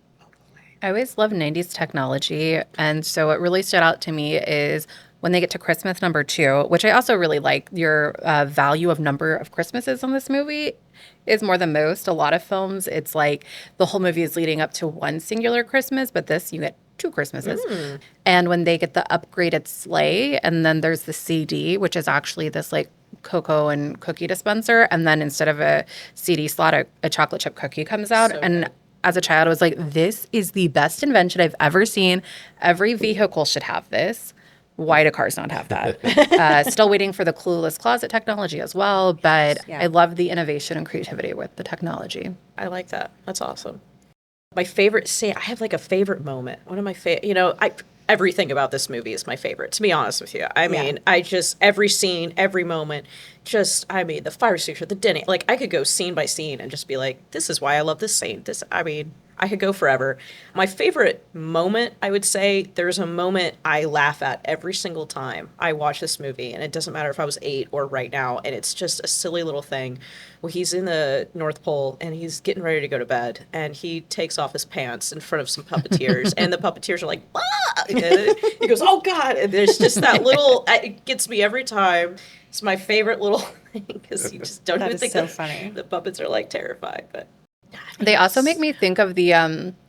I always love 90s technology. And so what really stood out to me is when they get to Christmas number 2, which I also really like, your value of number of Christmases in this movie is more than most. A lot of films, it's like the whole movie is leading up to one singular Christmas, but this, you get 2 Christmases. And when they get the upgraded sleigh, and then there's the CD, which is actually this like cocoa and cookie dispenser. And then instead of a CD slot, a chocolate chip cookie comes out. So and good. as a child, I was like, this is the best invention I've ever seen. Every vehicle should have this. Why do cars not have that? Still waiting for the clueless closet technology as well. But Yeah. I love the innovation and creativity with the technology. I like that. That's awesome. My favorite scene, I have like a favorite moment. One of my favorite, everything about this movie is my favorite, to be honest with you. Every scene, every moment, the fire extinguisher, the dinner, like I could go scene by scene and just be like, this is why I love this scene. I could go forever. My favorite moment, I would say, there's a moment I laugh at every single time I watch this movie, and it doesn't matter if I was 8 or right now, and it's just a silly little thing where he's in the North Pole and he's getting ready to go to bed, and he takes off his pants in front of some puppeteers, and the puppeteers are like, ah! And he goes, oh God, and there's just that little, it gets me every time. It's my favorite little thing, because you just don't That even is think so that funny. the puppets are like terrified, but... They also make me think of the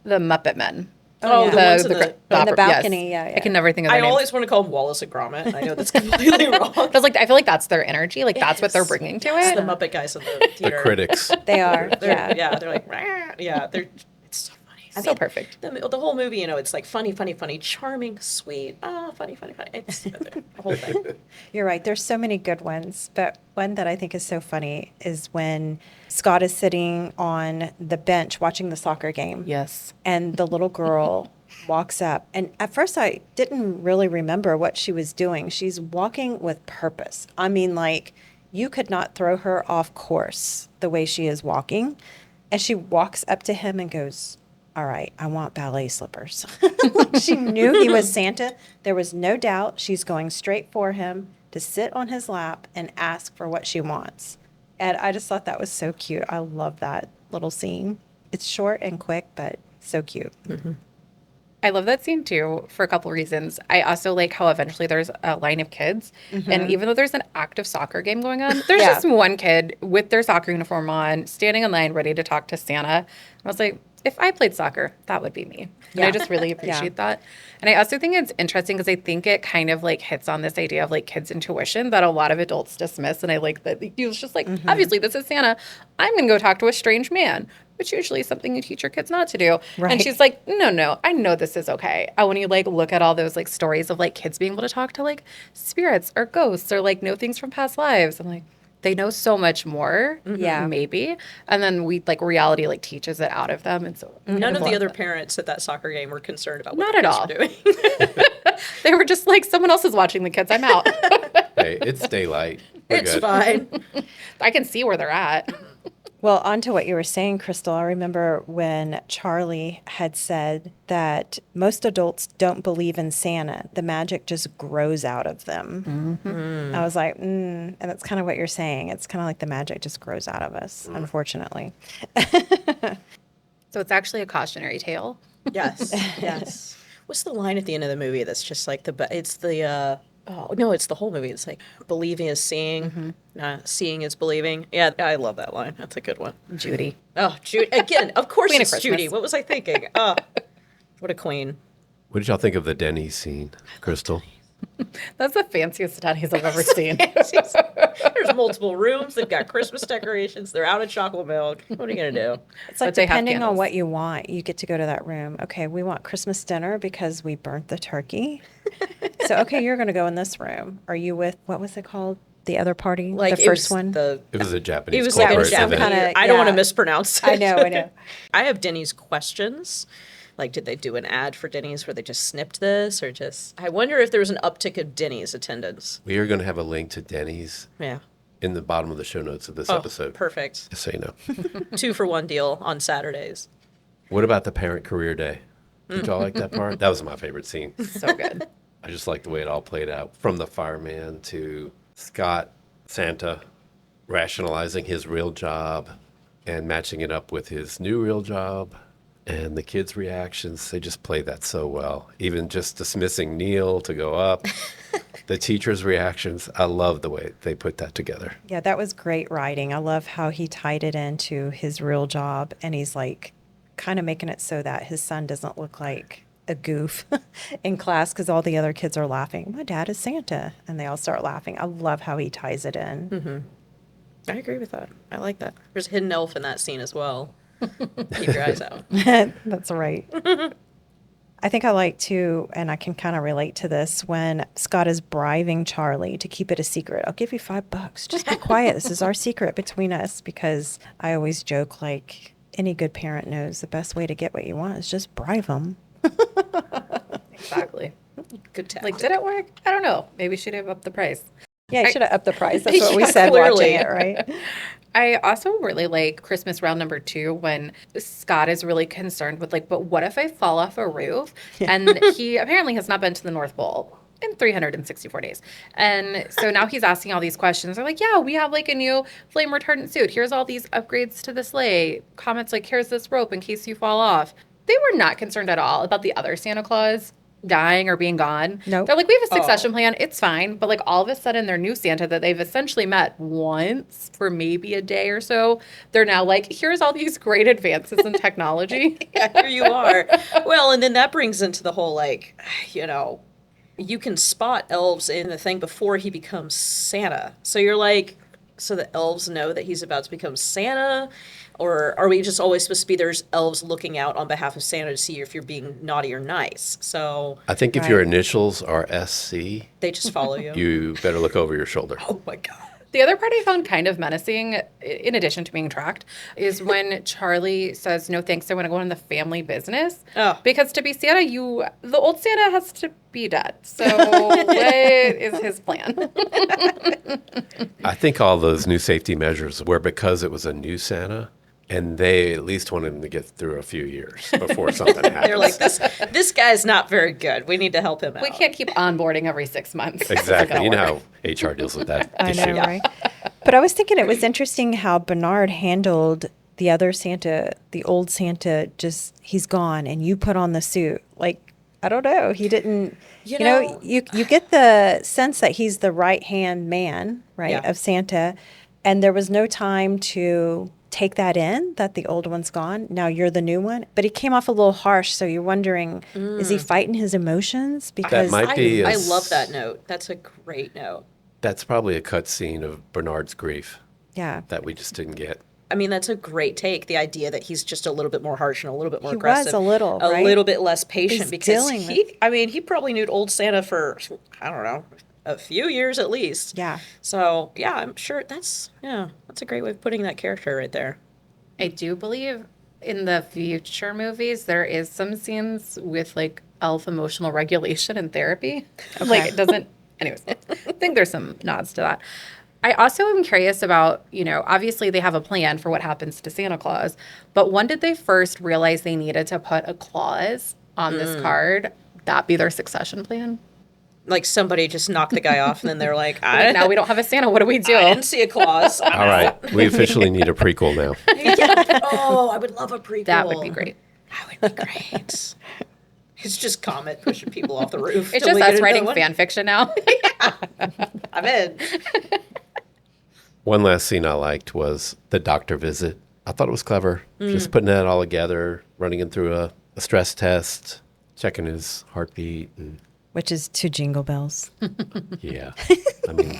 Muppet Men. Oh, yeah. the ones in the In the yes. balcony, yeah. I can never think of their I names. always want to call them Wallace and Gromit. I know that's completely wrong. I was like, I feel like that's their energy. Like that's what they're bringing to It's it. the Muppet guys in the The theater. critics. They are. They're, Yeah. they're like, "Rah." Yeah, it's so funny. So perfect. The whole movie, it's like funny, charming, sweet, funny. It's the whole thing. You're right. There's so many good ones, but one that I think is so funny is when Scott is sitting on the bench watching the soccer game. Yes. And the little girl walks up. And at first, I didn't really remember what she was doing. She's walking with purpose. You could not throw her off course the way she is walking. And she walks up to him and goes, all right, I want ballet slippers. Like she knew he was Santa. There was no doubt she's going straight for him to sit on his lap and ask for what she wants. And I just thought that was so cute. I love that little scene. It's short and quick, but so cute. I love that scene too for a couple reasons. I also like how eventually there's a line of kids, and even though there's an active soccer game going on, there's Yeah. just one kid with their soccer uniform on, standing in line, ready to talk to Santa. And I was like, if I played soccer, that would be me. And I Yeah. just really appreciate that. And I also think it's interesting because I think it kind of like hits on this idea of like kids' intuition that a lot of adults dismiss. And I like that he was just like, obviously, this is Santa. I'm going to go talk to a strange man, which usually is something you teach your kids not to do. Right. And she's like, no, I know this is okay. And when you like look at all those like stories of like kids being able to talk to like spirits or ghosts or like know things from past lives, I'm like, they know so much more, Yeah. maybe. And then we like reality like teaches it out of them. And so None of love the other that. parents at that soccer game were concerned about what Not the at kids all. were doing. They were just like, someone else is watching the kids. I'm out. Hey, it's daylight. We're It's good. fine. I can see where they're at. Well, on to what you were saying, Crystal, I remember when Charlie had said that most adults don't believe in Santa. The magic just grows out of them. I was like, and that's kind of what you're saying. It's kind of like the magic just grows out of us, unfortunately. So it's actually a cautionary tale. Yes, yes. What's the line at the end of the movie that's just like it's the oh no, it's the whole movie. It's like believing is seeing, seeing is believing. Yeah, I love that line. That's a good one. Judy. Oh, Judy again. Of course, Queen of it's Christmas. Judy. What was I thinking? Oh, what a queen. What did y'all think of the Denny's scene, Crystal? That's the fanciest Denny's I've ever seen. There's multiple rooms. They've got Christmas decorations. They're out of chocolate milk. What are you gonna do? It's like But they have depending on candles. what you want, you get to go to that room. Okay, we want Christmas dinner because we burnt the turkey. So, okay, you're going to go in this room. Are you with, what was it called? The other party? Like the it first was one? It was a Japanese It was like a corporate some event. kinda- I don't want to yeah. mispronounce it. I know. I have Denny's questions. Like, did they do an ad for Denny's where they just snipped this, or just? I wonder if there was an uptick of Denny's attendance. We are going to have a link to Denny's Yeah. in the bottom of the show notes of this Oh, episode. perfect. Just so you know. 2-for-1 deal on Saturdays. What about the parent career day? Did y'all like that part? That was my favorite scene. So good. I just like the way it all played out. From the fireman to Scott, Santa, rationalizing his real job and matching it up with his new real job. And the kids' reactions, they just play that so well. Even just dismissing Neil to go up. The teachers' reactions, I love the way they put that together. Yeah, that was great writing. I love how he tied it into his real job. And he's like kind of making it so that his son doesn't look like a goof in class because all the other kids are laughing. My dad is Santa. And they all start laughing. I love how he ties it in. I agree with that. I like that. There's a hidden elf in that scene as well. Keep your eyes out. That's right. I think I like to, and I can kind of relate to this, when Scott is bribing Charlie to keep it a secret. I'll give you $5. Just be quiet. This is our secret between us, because I always joke like any good parent knows the best way to get what you want is just bribe them. Exactly. Good tactic. Like, did it work? I don't know. Maybe she have upped the price. Yeah, I should have upped the price. That's what we Yeah, said clearly. watching it, right? I also really like Christmas round number 2 when Scott is really concerned with like, but what if I fall off a roof? And he apparently has not been to the North Pole in 364 days. And so now he's asking all these questions. They're like, yeah, we have like a new flame retardant suit. Here's all these upgrades to the sleigh. Comments like, here's this rope in case you fall off. They were not concerned at all about the other Santa Claus dying or being gone. Nope. They're like, we have a succession plan. It's fine. But like all of a sudden, their new Santa that they've essentially met once for maybe a day or so, they're now like, here's all these great advances in technology. Yeah, here you are. Well, and then that brings into the whole, like, you can spot elves in the thing before he becomes Santa. So you're like, so the elves know that he's about to become Santa? Or are we just always supposed to be there's elves looking out on behalf of Santa to see if you're being naughty or nice? So I think if your initials are SC, they just follow you. you better look over your shoulder. Oh my God. The other part I found kind of menacing, in addition to being tracked, is when Charlie says, "No thanks, I want to go in the family business." Oh. Because to be Santa, the old Santa has to be dead. So what is his plan? I think all those new safety measures were because it was a new Santa, and they at least wanted him to get through a few years before something happens. They're like, this guy's not very good. We need to help him out. We can't keep onboarding every 6 months. Exactly. You know work. how HR deals with that I issue. know, right? But I was thinking it was interesting how Bernard handled the other Santa, the old Santa, just he's gone and you put on the suit. Like, I don't know. He didn't, You you know, know- you get the sense that he's the right hand man, right, Yeah. of Santa. And there was no time to take that in, that the old one's gone. Now you're the new one. But he came off a little harsh. So you're wondering, is he fighting his emotions? Because might be I a love that note. That's a great note. That's probably a cut scene of Bernard's grief yeah. that we just didn't get. I mean, that's a great take. The idea that he's just a little bit more harsh and a little bit more He aggressive. was a little, right? little bit less patient He's because dealing he probably knew old Santa for, I don't know, a few years at least. Yeah. So, yeah, I'm sure that's a great way of putting that character right there. I do believe in the future movies, there is some scenes with like elf emotional regulation and therapy. Like it doesn't, anyways, I think there's some nods to that. I also am curious about, obviously they have a plan for what happens to Santa Claus, but when did they first realize they needed to put a clause on this card? That be their succession plan? Like somebody just knocked the guy off and then they're like, Like, now we don't have a Santa. What do we do? I didn't see a clause. All right. We officially need a prequel now. Oh, I would love a prequel. That would be great. That would be great. It's just Comet pushing people off the roof. It's till just we get us writing another one. fan fiction now. I'm in. One last scene I liked was the doctor visit. I thought it was clever. Just putting that all together, running him through a stress test, checking his heartbeat. And Which is to Jingle Bells. yeah. I mean,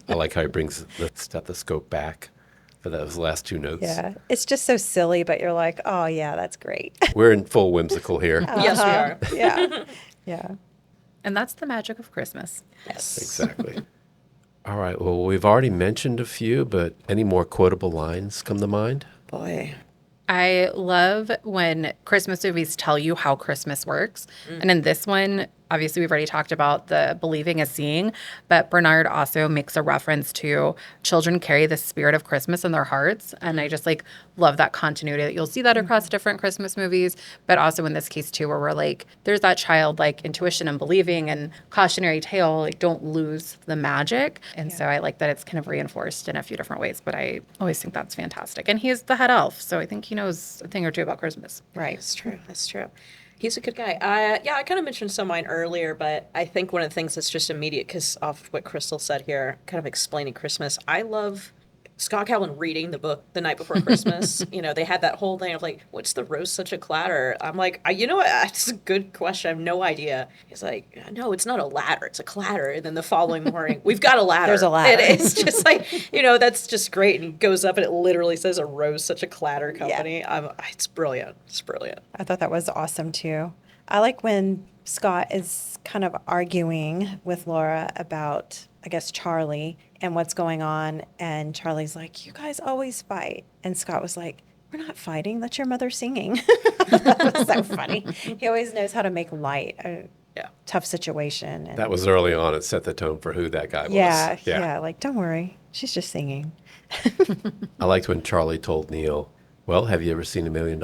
I like how he brings the stethoscope back for those last two notes. Yeah. It's just so silly, but you're like, oh, yeah, that's great. We're in full whimsical here. Yes, we are. Yeah. Yeah. And that's the magic of Christmas. Yes. Exactly. All right. Well, we've already mentioned a few, but any more quotable lines come to mind? Boy. I love when Christmas movies tell you how Christmas works. And in this one, obviously, we've already talked about the believing is seeing, but Bernard also makes a reference to children carry the spirit of Christmas in their hearts. And I just love that continuity that you'll see that across different Christmas movies, but also in this case too, where we're like, there's that childlike intuition and believing and cautionary tale, like don't lose the magic. And so I like that it's kind of reinforced in a few different ways, but I always think that's fantastic. And he's the head elf, so I think he knows a thing or two about Christmas. Right. That's true. That's true. He's a good guy. I kind of mentioned some of mine earlier, but I think one of the things that's just immediate, because off what Crystal said here, kind of explaining Christmas, I love Scott Calvin reading the book The Night Before Christmas. They had that whole thing of like, what's the roast such a clatter? I'm like, you know what? That's a good question. I have no idea. He's like, no, it's not a ladder. It's a clatter. And then the following morning, we've got a ladder. There's a ladder. And it's just like, that's just great. And he goes up and it literally says a roast such a clatter company. It's brilliant. It's brilliant. I thought that was awesome too. I like when Scott is kind of arguing with Laura about, I guess, Charlie and what's going on. And Charlie's like, you guys always fight. And Scott was like, we're not fighting. That's your mother singing. That was so funny. He always knows how to make light a Yeah. tough situation. And That was early on. It set the tone for who that guy was. yeah. Like, don't worry. She's just singing. I liked when Charlie told Neil, well, have you ever seen $1 million?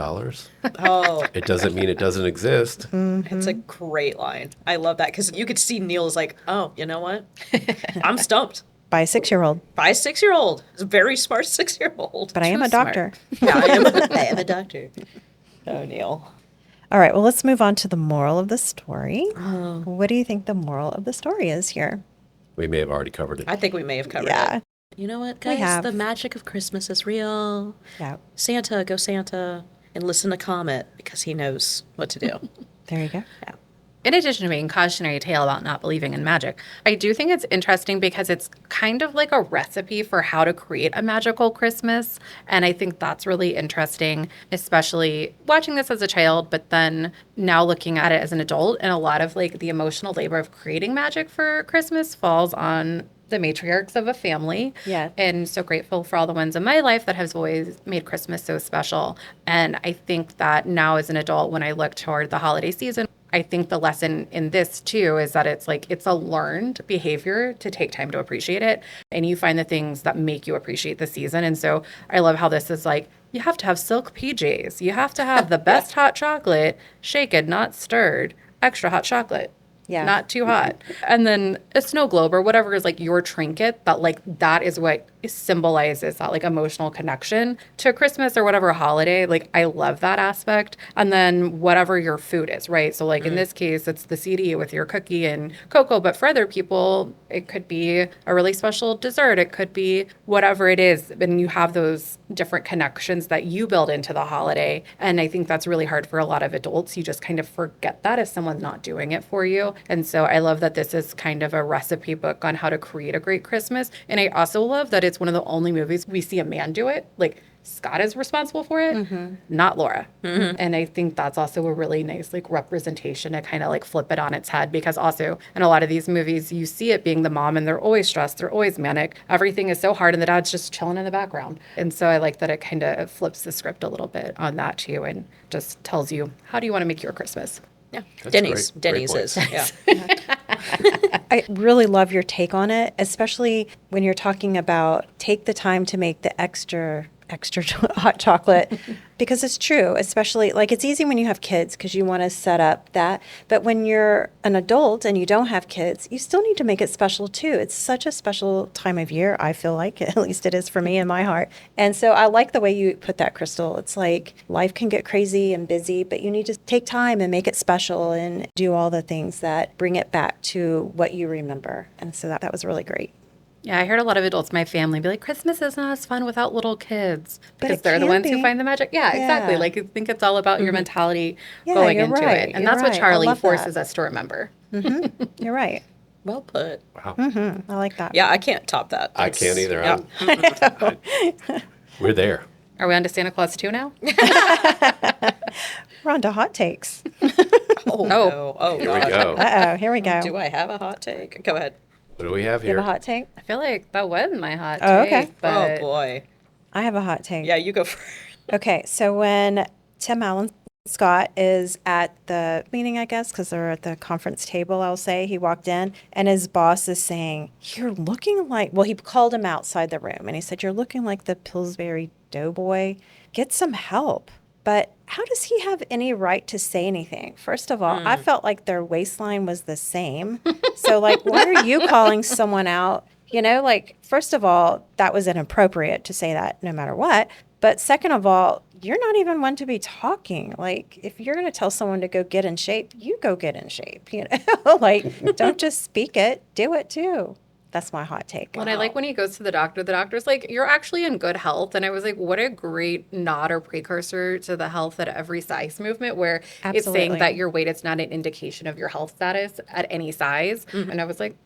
Oh, It doesn't mean it doesn't exist. it's a great line. I love that because you could see Neil's like, oh, you know what? I'm stumped. By a 6-year-old. By a 6-year-old. It's a very smart 6-year-old. But I am Too a smart. doctor. Yeah, I am a doctor. Oh, Neil. All right. Well, let's move on to the moral of the story. What do you think the moral of the story is here? We may have already covered it. I think we may have covered Yeah. it. You know what, We guys? have. The magic of Christmas is real. Yeah. Santa, go Santa. And listen to Comet because he knows what to do. There you go. Yeah. In addition to being cautionary tale about not believing in magic, I do think it's interesting because it's kind of like a recipe for how to create a magical Christmas. And I think that's really interesting, especially watching this as a child, but then now looking at it as an adult. And a lot of the emotional labor of creating magic for Christmas falls on the matriarchs of a family. Yeah. And so grateful for all the ones in my life that has always made Christmas so special. And I think that now as an adult, when I look toward the holiday season, I think the lesson in this too is that it's like it's a learned behavior to take time to appreciate it. And you find the things that make you appreciate the season. And so I love how this is like, you have to have silk PJs. You have to have the best hot chocolate, shaken, not stirred, extra hot chocolate. Yeah. Not too hot. And then a snow globe or whatever is like your trinket, that like that is what symbolizes that like emotional connection to Christmas or whatever holiday. Like I love that aspect. And then whatever your food is, right? So like in this case, it's the CD with your cookie and cocoa. But for other people, it could be a really special dessert. It could be whatever it is. And you have those different connections that you build into the holiday. And I think that's really hard for a lot of adults. You just kind of forget that if someone's not doing it for you. And so I love that this is kind of a recipe book on how to create a great Christmas. And I also love that it's one of the only movies we see a man do it. Like Scott is responsible for it, not Laura. And I think that's also a really nice like representation to kind of like flip it on its head, because also in a lot of these movies, you see it being the mom and they're always stressed. They're always manic. Everything is so hard and the dad's just chilling in the background. And so I like that it kind of flips the script a little bit on that too and just tells you, how do you want to make your Christmas? Yeah. That's Denny's. great. Great Denny's point. is. Yeah. I really love your take on it, especially when you're talking about take the time to make the extra hot chocolate, because it's true, especially like it's easy when you have kids because you want to set up that. But when you're an adult and you don't have kids, you still need to make it special too. It's such a special time of year, I feel like, at least it is for me in my heart. And so I like the way you put that, Crystal. It's like life can get crazy and busy, but you need to take time and make it special and do all the things that bring it back to what you remember. And so that was really great. Yeah, I heard a lot of adults in my family be like, Christmas is not as fun without little kids, But because it they're the can ones be. who find the magic. Yeah, exactly. Yeah. Like I think it's all about your mentality Yeah, going you're into right. it. And You're that's what right. I Charlie love forces that. us to remember. You're right. Well put. Wow. I like that. Yeah, I can't top that. I That's- can't either. Yeah. We're there. Are we on to Santa Claus 2 now? We're on to hot takes. Oh, no. Oh, Here we God. go. Uh-oh, here we go. Do I have a hot take? Go ahead. What do we have You have here? a hot take? I feel like that was my hot Oh, take. okay. But Oh, boy. I have a hot take. Yeah, you go first. Okay, so when Tim Allen Scott is at the meeting, I guess, because they're at the conference table, I'll say, he walked in and his boss is saying, you're looking like, well, he called him outside the room and he said, you're looking like the Pillsbury Doughboy. Get some help. But how does he have any right to say anything? First of all, I felt like their waistline was the same. So, like, why are you calling someone out? You know, like, first of all, that was inappropriate to say that no matter what. But second of all, you're not even one to be talking. Like, if you're going to tell someone to go get in shape, you go get in shape. You know, like, don't just speak it, do it too. That's my hot take. Well, and I like when he goes to the doctor's like, you're actually in good health. And I was like, what a great nod or precursor to the health at every size movement, where it's saying Absolutely. that your weight is not an indication of your health status at any size. And I was like,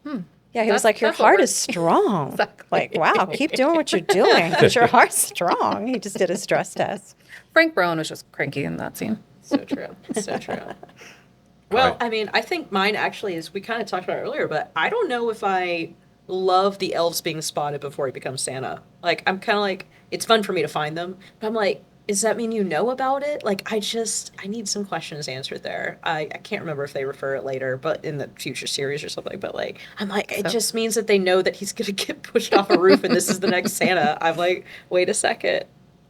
Yeah, he was like, your that's what heart we're- is strong. Exactly. Like, wow, keep doing what you're doing because your heart's strong. He just did a stress test. Frank Brown was just cranky in that scene. So true. So true. Well, Right. I mean, I think mine actually is, we kind of talked about it earlier, but I don't know if I love the elves being spotted before he becomes Santa. Like, I'm kind of like, it's fun for me to find them, but I'm like, does that mean you know about it? Like, I need some questions answered there. I can't remember if they refer it later, but in the future series or something, but like, I'm like, it just means that they know that he's going to get pushed off a roof and this is the next Santa. I'm like, wait a second.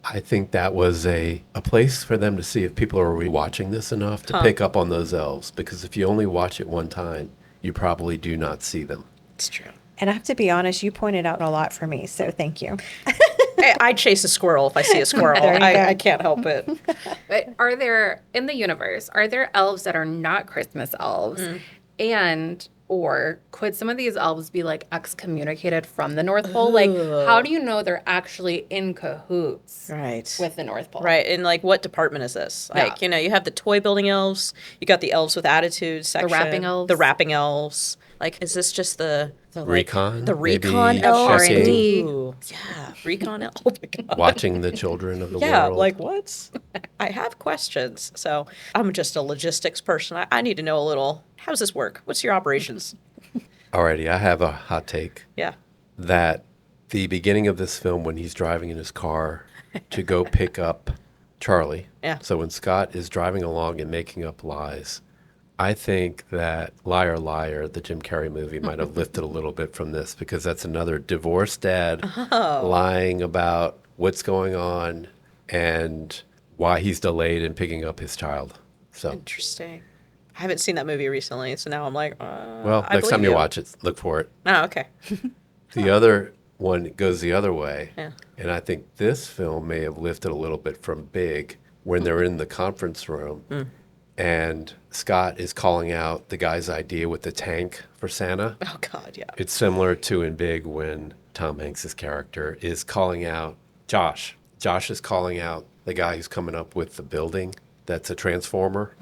I think that was a place for them to see if people are rewatching this enough to pick up on those elves. Because if you only watch it one time, you probably do not see them. It's true. And I have to be honest, you pointed out a lot for me, so thank you. I'd chase a squirrel if I see a squirrel. There you go. I can't help it. But are there, in the universe, are there elves that are not Christmas elves? And, or could some of these elves be like excommunicated from the North Pole? Like, how do you know they're actually in cahoots Right. with the North Pole? Right, and like, what department is this? Yeah. Like, you know, you have the toy building elves, you got the elves with attitude section, rapping elves. the rapping elves. Like, is this just the like, Recon, the maybe recon checking. elves? R&D. Ooh, yeah, recon elf. Oh my god. Watching the children of the Yeah, world. like what? I have questions. So I'm just a logistics person. I need to know a little. How does this work? What's your operations? Alrighty, I have a hot take. Yeah. that the beginning of this film, when he's driving in his car to go pick up Charlie. Yeah. So when Scott is driving along and making up lies, I think that Liar Liar, the Jim Carrey movie, might have lifted a little bit from this, because that's another divorced dad lying about what's going on and why he's delayed in picking up his child. So, Interesting. I haven't seen that movie recently, so now I'm like, well, I next time believe you watch it, look for it. Oh, okay. The other one goes the other way. Yeah. And I think this film may have lifted a little bit from Big, when they're in the conference room and Scott is calling out the guy's idea with the tank for Santa. Oh, God, yeah. It's similar to in Big when Tom Hanks's character is calling out Josh. Josh is calling out the guy who's coming up with the building that's a transformer.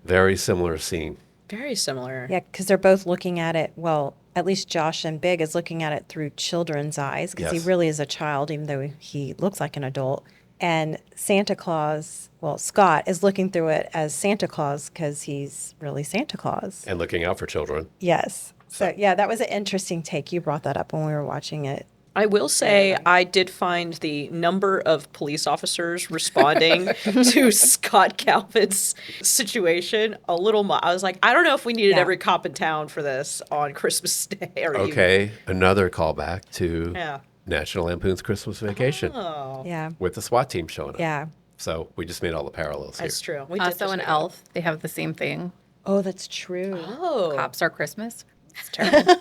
Very similar scene. Very similar. Yeah, because they're both looking at it. Well, at least Josh and Big is looking at it through children's eyes, because Yes. he really is a child, even though he looks like an adult. And Santa Claus, well, Scott is looking through it as Santa Claus, because he's really Santa Claus. And looking out for children. Yes. So, yeah, that was an interesting take. You brought that up when we were watching it. I will say I did find the number of police officers responding to Scott Calvin's situation a little I was like, I don't know if we needed Yeah. every cop in town for this on Christmas Day or even- Okay, another callback to Yeah. National Lampoon's Christmas Vacation Yeah. with the SWAT team showing up. Yeah. So we just made all the parallels here. That's true. We did Also, just an make- Elf, they have the same thing. Oh, that's true. Oh. Cops are Christmas. It's terrible.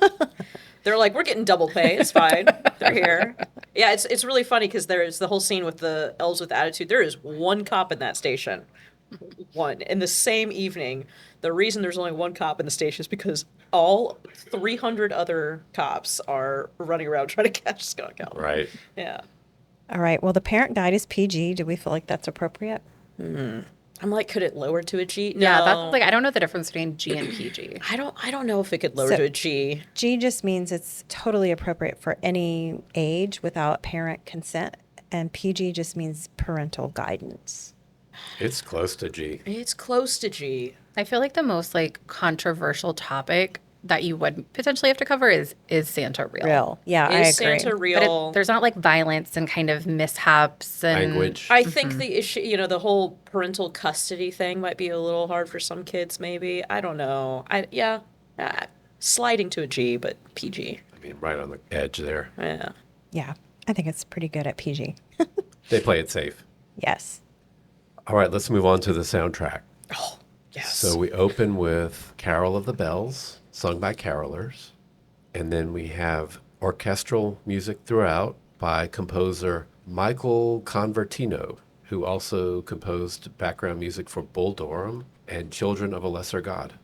They're like, we're getting double pay. It's fine. They're here. Yeah, it's really funny because there's the whole scene with the elves with attitude. There is one cop in that station. One. In the same evening, the reason there's only one cop in the station is because all 300 other cops are running around trying to catch Scott Calvin. Right. Yeah. All right. Well, the parent guide is PG. Do we feel like that's appropriate? I'm like, could it lower to a G? No. Yeah, that's like I don't know the difference between G and PG. I don't know if it could lower So- to a G. G just means it's totally appropriate for any age without parent consent. And PG just means parental guidance. It's close to G. It's close to G. I feel like the most like controversial topic that you would potentially have to cover is Santa real? Real. Yeah, I Is agree. Santa But real? there's not like violence and kind of mishaps and Language. I think the issue, the whole parental custody thing might be a little hard for some kids, maybe. I don't know. Sliding to a G, but PG. I mean, right on the edge there. Yeah. Yeah, I think it's pretty good at PG. They play it safe. Yes. All right, let's move on to the soundtrack. Oh, yes. So we open with Carol of the Bells, sung by carolers. And then we have orchestral music throughout by composer Michael Convertino, who also composed background music for Bull Durham and Children of a Lesser God.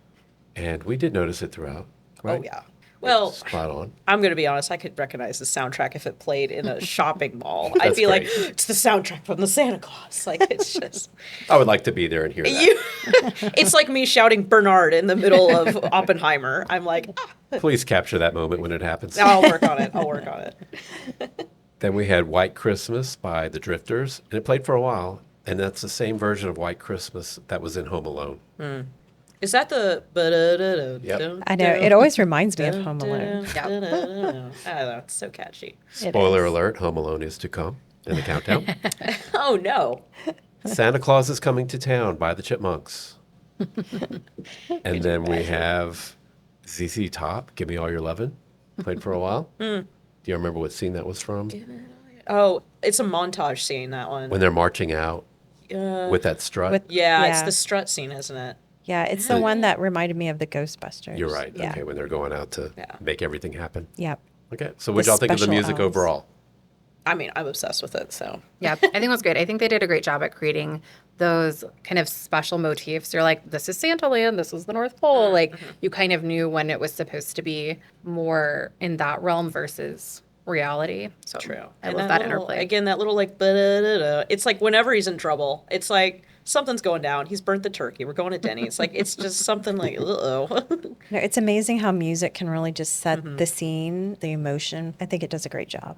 And we did notice it throughout, right? Oh, yeah. Well, Spot on. I'm going to be honest. I could recognize the soundtrack if it played in a shopping mall. I'd That's be like, great. it's the soundtrack from the Santa Claus. Like, it's just. I would like to be there and hear that. It's like me shouting Bernard in the middle of Oppenheimer. I'm like, Please capture that moment when it happens. I'll work on it. I'll work on it. Then we had White Christmas by the Drifters, and it played for a while. And that's the same version of White Christmas that was in Home Alone. Is that the? Yep. I know. It always reminds me of Home Alone. I don't know. It's so catchy. Spoiler alert, Home Alone is to come in the countdown. Oh no. Santa Claus is Coming to Town by the Chipmunks. And then we have ZZ Top, Give Me All Your Lovin', played for a while. Do you remember what scene that was from? Oh, it's a montage scene, that one. When they're marching out with that strut? With- Yeah, it's Yeah. the strut scene, isn't it? Yeah, it's the one that reminded me of the Ghostbusters. You're right. Yeah. Okay, when they're going out to Yeah. make everything happen. Yep. Okay, so what y'all think of the special music elves. overall? I mean, I'm obsessed with it, so. Yeah, I think it was great. I think they did a great job at creating those kind of special motifs. You're like, this is Santa Land, this is the North Pole. Like, you kind of knew when it was supposed to be more in that realm versus reality. So True. I And love that little, interplay. Again, that little like, ba-da-da-da. It's like whenever he's in trouble, it's like something's going down. He's burnt the turkey. We're going to Denny's. Like, it's just something like, uh-oh. No, it's amazing how music can really just set the scene, the emotion. I think it does a great job.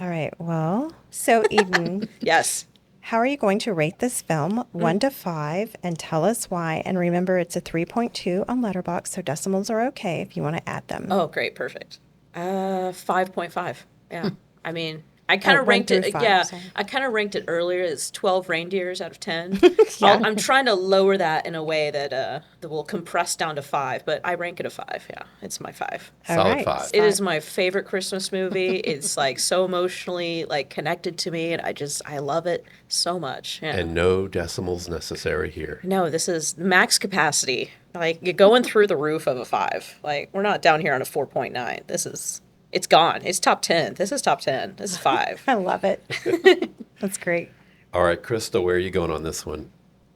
All right. Well, so Eden, Yes. how are you going to rate this film 1 to 5 and tell us why? And remember, it's a 3.2 on Letterboxd, so decimals are okay if you want to add them. Oh, great. Perfect. 5.5. Yeah. I mean, I kind Oh, of one ranked through it. five, Yeah, sorry. I kind of ranked it earlier as 12 reindeers out of 10. Yeah. I'm trying to lower that in a way that will compress down to 5, but I rank it a 5. Yeah, it's my 5. All Solid right. 5. It is my favorite Christmas movie. It's like so emotionally like connected to me, and I love it so much. Yeah. And no decimals necessary here. No, this is max capacity. Like you're going through the roof of a 5. Like we're not down here on a 4.9. It's gone. It's top 10. This is top 10. This is 5. I love it. That's great. All right, Krista, where are you going on this one?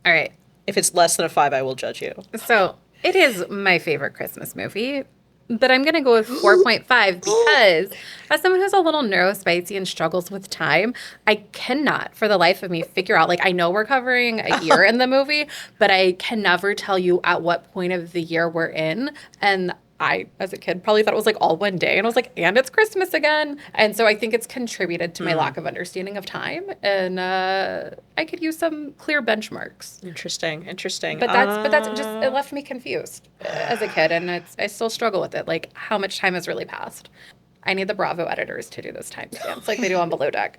All right. If it's less than a 5, I will judge you. So it is my favorite Christmas movie, but I'm going to go with 4.5 because as someone who's a little neurospicy and struggles with time, I cannot for the life of me figure out, like, I know we're covering a year in the movie, but I can never tell you at what point of the year we're in. And I, as a kid, probably thought it was like all one day. And I was like, and it's Christmas again. And so I think it's contributed to my lack of understanding of time. And I could use some clear benchmarks. Interesting. But that's just, it left me confused as a kid. And I still struggle with it. Like, how much time has really passed? I need the Bravo editors to do those timestamps like they do on Below Deck.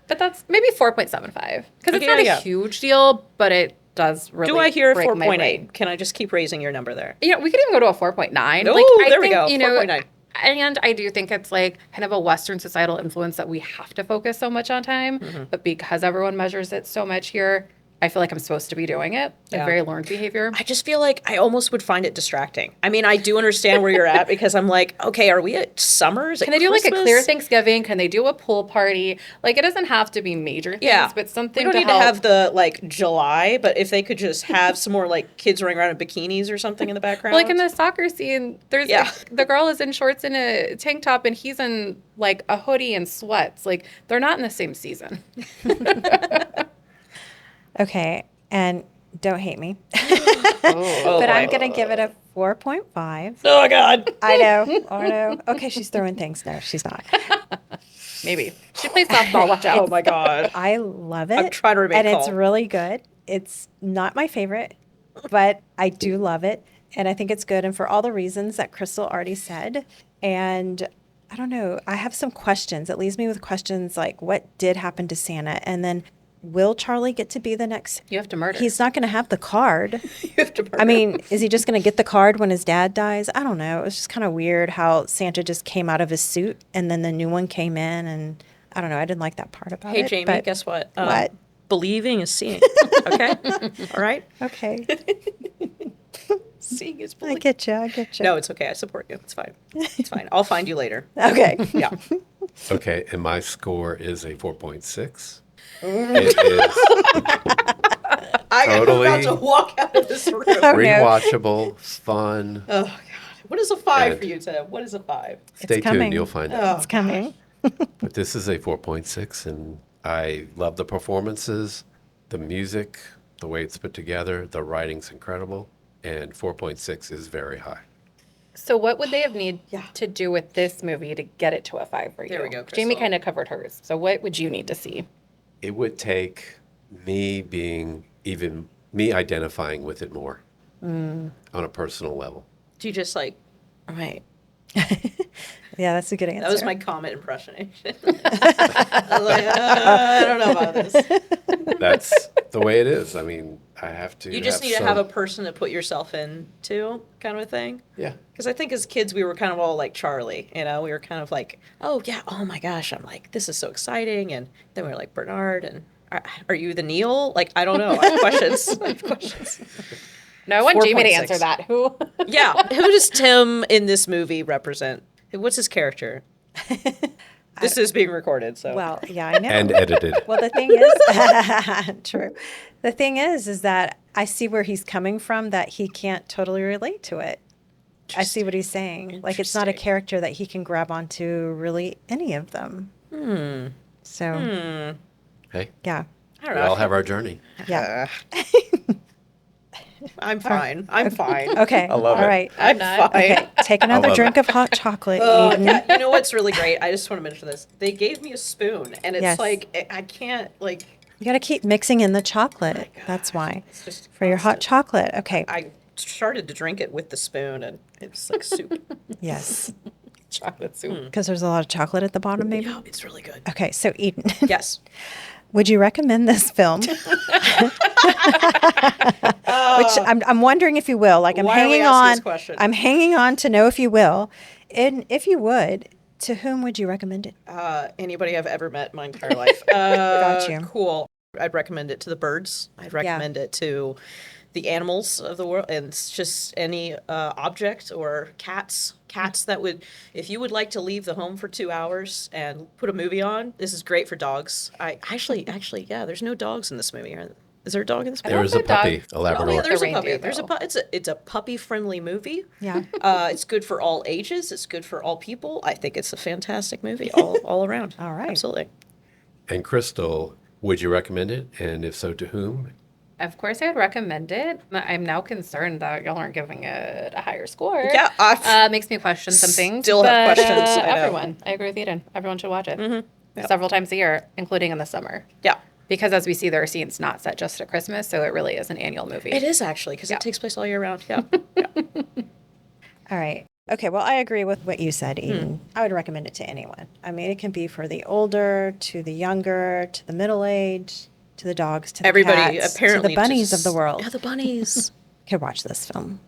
But that's maybe 4.75. Because it's Okay, not yeah. a huge deal, but it does really Do I hear a break my brain. 4.8? Can I just keep raising your number there? You know, we could even go to a 4.9. Oh, I there we think, go, You know, 4.9. and I do think it's like kind of a Western societal influence that we have to focus so much on time. Mm-hmm. But because everyone measures it so much here, I feel like I'm supposed to be doing it. A Yeah. very learned behavior. I just feel like I almost would find it distracting. I mean, I do understand where you're at because I'm like, okay, are we at summers? Can they do like a clear Thanksgiving? Can they do a pool party? Like, it doesn't have to be major things, Yeah, but something we don't to need help. to have the like July, but if they could just have some more like kids running around in bikinis or something in the background. Like in the soccer scene, there's Yeah. like, the girl is in shorts and a tank top, and he's in like a hoodie and sweats. Like, they're not in the same season. Okay. And don't hate me, Oh, but I'm boy. going to give it a 4.5. Oh God. I know. Okay, she's throwing things. No, she's not. Maybe she plays softball. Watch out. Oh my God. I love it. I'm trying to remain and it's calm. really good. It's not my favorite, but I do love it. And I think it's good. And for all the reasons that Crystal already said. And I don't know, I have some questions. It leaves me with questions like, what did happen to Santa? And then will Charlie get to be the next? You have to murder. He's not going to have the card. You have to I mean, is he just going to get the card when his dad dies? I don't know. It was just kind of weird how Santa just came out of his suit and then the new one came in. And I don't know. I didn't like that part about Hey it. Jamie, but- guess what? What? Believing is seeing. Okay. All right. Okay. Seeing is I believing. get you. I get you. No, it's okay. I support you. It's fine. It's fine. I'll find you later. Okay. Yeah. Okay, and my score is a 4.6. It is I'm Totally. about to walk out of this room. rewatchable, fun. Oh God. What is a 5 And- for you, Tim? What is a 5? Stay coming. tuned, you'll find out. It's coming. But this is a 4.6, and I love the performances, the music, the way it's put together. The writing's incredible, and 4.6 is very high. So what would they have need Yeah. to do with this movie to get it to a 5 for you? There we go, Jamie Crystal. kind of covered hers. So what would you need to see? It would take me me identifying with it more on a personal level. Do you just like, all right. Yeah, that's a good answer. That was my Comet impression. I was like, I don't know about this. That's the way it is. I mean, I have to. You just need to have a person to put yourself into, kind of a thing. Yeah. Because I think as kids, we were kind of all like Charlie, you know? We were kind of like, oh, yeah, oh my gosh, I'm like, this is so exciting. And then we were like, Bernard, and are you the Neil? Like, I don't know. I have questions. I have questions. No, I want Jamie to 4.6. answer that. Who? Yeah. Who does Tim in this movie represent? What's his character? This is being recorded, so. Well, yeah, I know. And edited. Well, the thing is, true. The thing is that I see where he's coming from, that he can't totally relate to it. I see what he's saying. Like, it's not a Interesting. character that he can grab onto really any of them. So, Hey, yeah. I don't we know. all have our journey. Yeah. I'm fine. I'm fine. Okay. love All it. right. I'm not. fine. Okay. Take another love drink it. of hot chocolate. Oh, Eden. yeah. You know what's really great? I just want to mention this. They gave me a spoon, and it's Yes. like I can't like. You got to keep mixing in the chocolate. That's why. It's just For your hot constant. chocolate. Okay. I started to drink it with the spoon, and it's like soup. Yes. chocolate soup. Because there's a lot of chocolate at the bottom, maybe? Yeah, it's really good. Okay, so Eden, Yes. would you recommend this film? Which I'm wondering if you will. Like, Why are we asking this question? I'm hanging on to know if you will. And if you would, to whom would you recommend it? Anybody I've ever met in my entire life. Got you. Cool. I'd recommend it to the birds. I'd recommend it to the animals of the world, and it's just any object or cats. Cats that would, if you would like to leave the home for 2 hours and put a movie on, this is great for dogs. I actually, yeah, there's no dogs in this movie. Is there a dog in this movie? There is a the dog- puppy, a Labrador. Oh, yeah, there's a reindeer, puppy. There's a though. it's a puppy friendly movie. Yeah. It's good for all ages. It's good for all people. I think it's a fantastic movie all around. All right. Absolutely. And Krystal, would you recommend it? And if so, to whom? Of course, I would recommend it. I'm now concerned that y'all aren't giving it a higher score. Yeah, Makes me question some things. Still have but, questions, I know. Everyone, I agree with Eden. Everyone should watch it several times a year, including in the summer. Yeah. Because as we see, there are scenes not set just at Christmas, so it really is an annual movie. It is actually because Yeah. it takes place all year round. Yeah. All right. Okay, well, I agree with what you said, Eden. I would recommend it to anyone. I mean, it can be for the older, to the younger, to the middle-aged, to the dogs, to the Everybody cats, apparently to the bunnies just- of the world Yeah, the bunnies. could watch this film.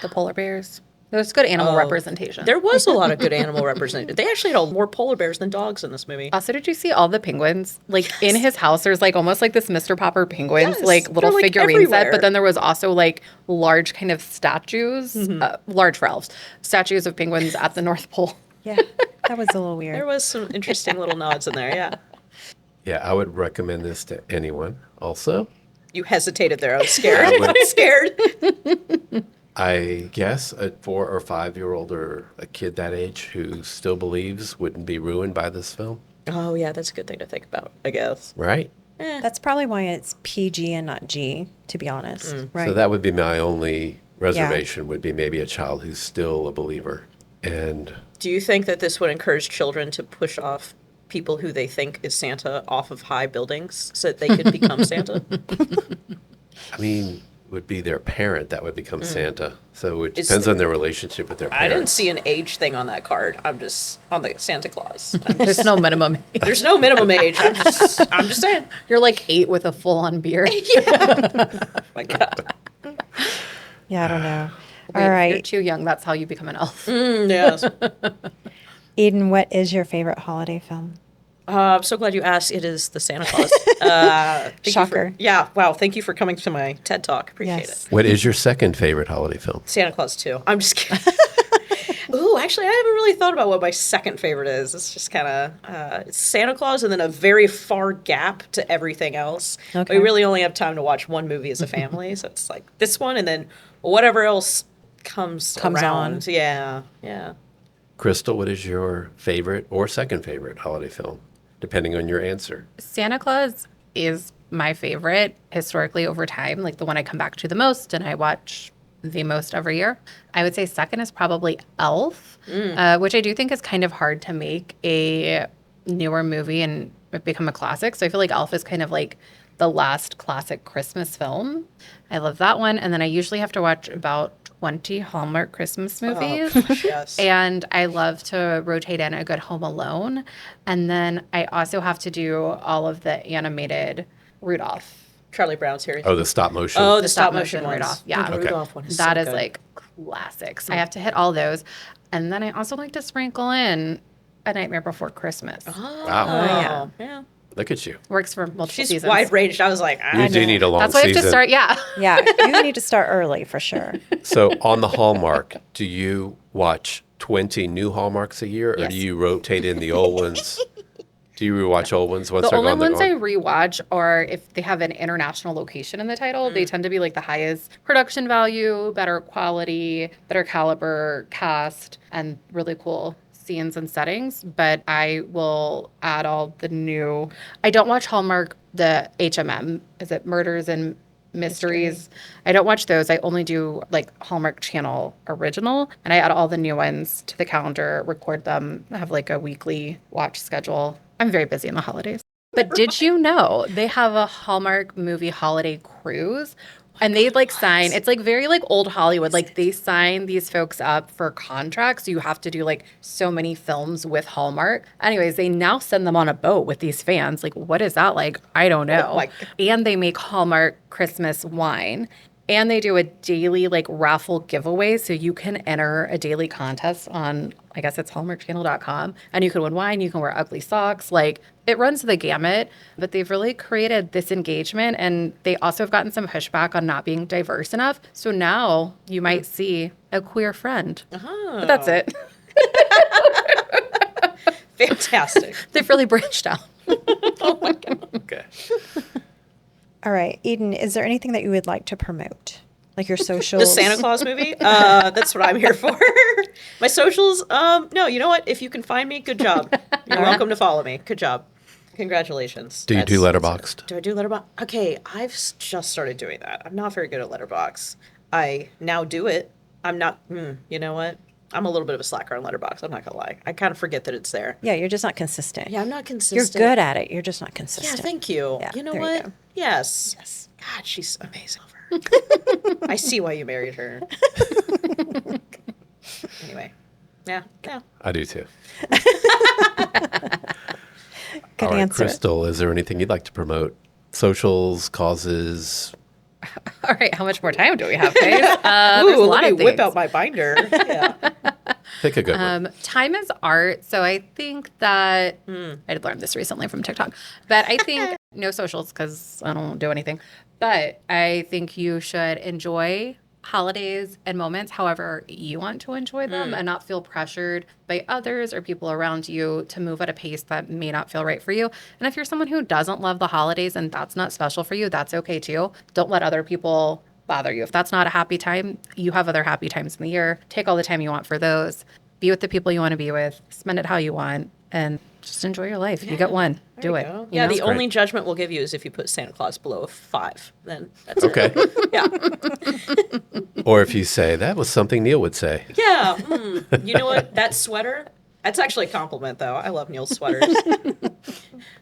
The polar bears. There's good animal representation. There was a lot of good animal representation. They actually had more polar bears than dogs in this movie. Also, did you see all the penguins? Like in his house, there's like almost like this Mr. Popper penguins, Yes, like little they're, like, figurine set. everywhere. But then there was also like large kind of statues, large for elves, statues of penguins at the North Pole. Yeah, that was a little weird. There was some interesting little nods in there. Yeah. Yeah, I would recommend this to anyone also. You hesitated there. I was scared. I would- I was scared. I guess a 4 or 5-year-old or a kid that age who still believes wouldn't be ruined by this film, Oh yeah, that's a good thing to think about. I guess. right? That's probably why it's PG and not G, to be honest. Right. So that would be my only reservation, would be maybe a child who's still a believer. And Do you think that this would encourage children to push off people who they think is Santa off of high buildings so that they could become Santa? I mean, would be their parent that would become Santa. So it depends on their relationship with their I parents. didn't see an age thing on that card. I'm just on the Santa Claus. There's no minimum. There's no minimum age. I'm just saying. You're like 8 with a full-on beard. My God. Yeah, I don't know. Wait, All if you're right, too young. That's how you become an elf. Yes. Eden, what is your favorite holiday film? I'm so glad you asked. It is the Santa Claus. Thank you for- Shocker. Yeah. Wow. Thank you for coming to my TED Talk. Appreciate Yes. it. What is your second favorite holiday film? Santa Claus 2. I'm just kidding. Ooh, actually, I haven't really thought about what my second favorite is. It's just kind of it's Santa Claus and then a very far gap to everything else. Okay. We really only have time to watch one movie as a family, so it's like this one and then whatever else comes Comes around. on. Yeah, yeah. Krystal, what is your favorite or second favorite holiday film, depending on your answer? Santa Claus is my favorite historically over time, like the one I come back to the most and I watch the most every year. I would say second is probably Elf, which I do think is kind of hard to make a newer movie and become a classic. So I feel like Elf is kind of like the last classic Christmas film. I love that one. And then I usually have to watch about 20 Hallmark Christmas movies. Yes. And I love to rotate in a good Home Alone. And then I also have to do all of the animated Rudolph. Charlie Brown series. Oh, the stop motion. Oh, the stop motion ones. Rudolph. Yeah. The Okay. Rudolph one is That so is good. like classics. I have to hit all those. And then I also like to sprinkle in A Nightmare Before Christmas. Wow. Oh, yeah. Look at you. Works for multiple She's seasons. wide ranged. I was like, You do need a long That's why I have season. to start. Yeah. Yeah, you need to start early for sure. So on the Hallmark, do you watch 20 new Hallmarks a year, or Yes. do you rotate in the old ones? Do you rewatch old ones once The they're only gone? they're ones I gone? rewatch are if they have an international location in the title. They tend to be like the highest production value, better quality, better caliber cast, and really cool scenes and settings. But I will add all the new. I don't watch Hallmark, the HMM. Is it Murders and Mysteries? I don't watch those. I only do like Hallmark Channel original, and I add all the new ones to the calendar, record them, have like a weekly watch schedule. I'm very busy in the holidays. But did you know they have a Hallmark movie holiday cruise And they like sign, it's like very like old Hollywood. Like they sign these folks up for contracts. You have to do like so many films with Hallmark. Anyways, they now send them on a boat with these fans. Like, what is that like? I don't know. my God. And they make Hallmark Christmas wine. And they do a daily like raffle giveaway. So you can enter a daily contest on, I guess it's hallmarkchannel.com. And you can win wine, you can wear ugly socks. Like it runs the gamut. But they've really created this engagement. And they also have gotten some pushback on not being diverse enough. So now you might see a queer friend. But that's it. Fantastic. They've really branched out. Okay. All right, Eden, is there anything that you would like to promote? Like your The socials? Santa Claus movie? That's what I'm here for. My socials? No, you know what? If you can find me, good job. You're welcome to follow me. Good job. Congratulations. Do you do Letterboxd? Do I do Letterbox? Okay, I've just started doing that. I'm not very good at Letterbox. I now do it. I'm not, you know what? I'm a little bit of a slacker on Letterbox. I'm not going to lie. I kind of forget that it's there. Yeah, you're just not consistent. Yeah, I'm not You're consistent. good at it. You're just not Yeah, consistent. thank you. Yeah, You know there you what? go. Yes. Yes. God, she's amazing. I see why you married her. Anyway. Yeah. Yeah. I do too. Good All right, answer. Krystal, is there anything you'd like to promote? Socials, causes? All right, how much more time do we have, Paige? There's a Ooh, lot let of me whip things. out my binder. Yeah. Pick a good one. Time is art. So I think that I learned this recently from TikTok, but I think no socials because I don't do anything. But I think you should enjoy holidays and moments however you want to enjoy them and not feel pressured by others or people around you to move at a pace that may not feel right for you. And if you're someone who doesn't love the holidays and that's not special for you, that's okay too. Don't let other people bother you. If that's not a happy time, you have other happy times in the year. Take all the time you want for those. Be with the people you want to be with. Spend it how you want and just enjoy your life. You get one. Do it. you Yeah, know? the only judgment we'll give you is if you put Santa Claus below a 5. Then that's Okay. it. Yeah. Or if you say, that was something Neil would say. Yeah. You know what? That sweater, that's actually a compliment, though. I love Neil's sweaters.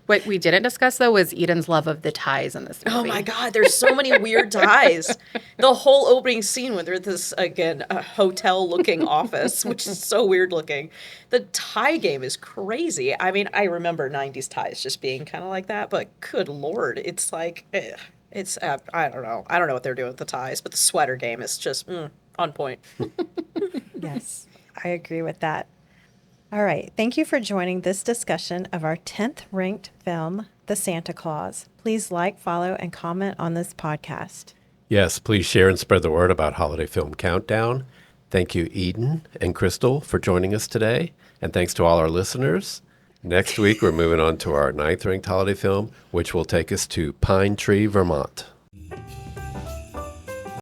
What we didn't discuss though was Eden's love of the ties in this movie. Oh my God, there's so many weird ties. The whole opening scene where they're at this, again, a hotel-looking office, which is so weird looking. The tie game is crazy. I mean, I remember 90s ties just being kind of like that, but good Lord, it's like, it's, I don't know. I don't know what they're doing with the ties, but the sweater game is just on point. Yes, I agree with that. All right. Thank you for joining this discussion of our 10th ranked film, The Santa Claus. Please like, follow, and comment on this podcast. Yes, please share and spread the word about Holiday Film Countdown. Thank you, Eden and Krystal, for joining us today. And thanks to all our listeners. Next week, we're moving on to our 9th ranked holiday film, which will take us to Pine Tree, Vermont.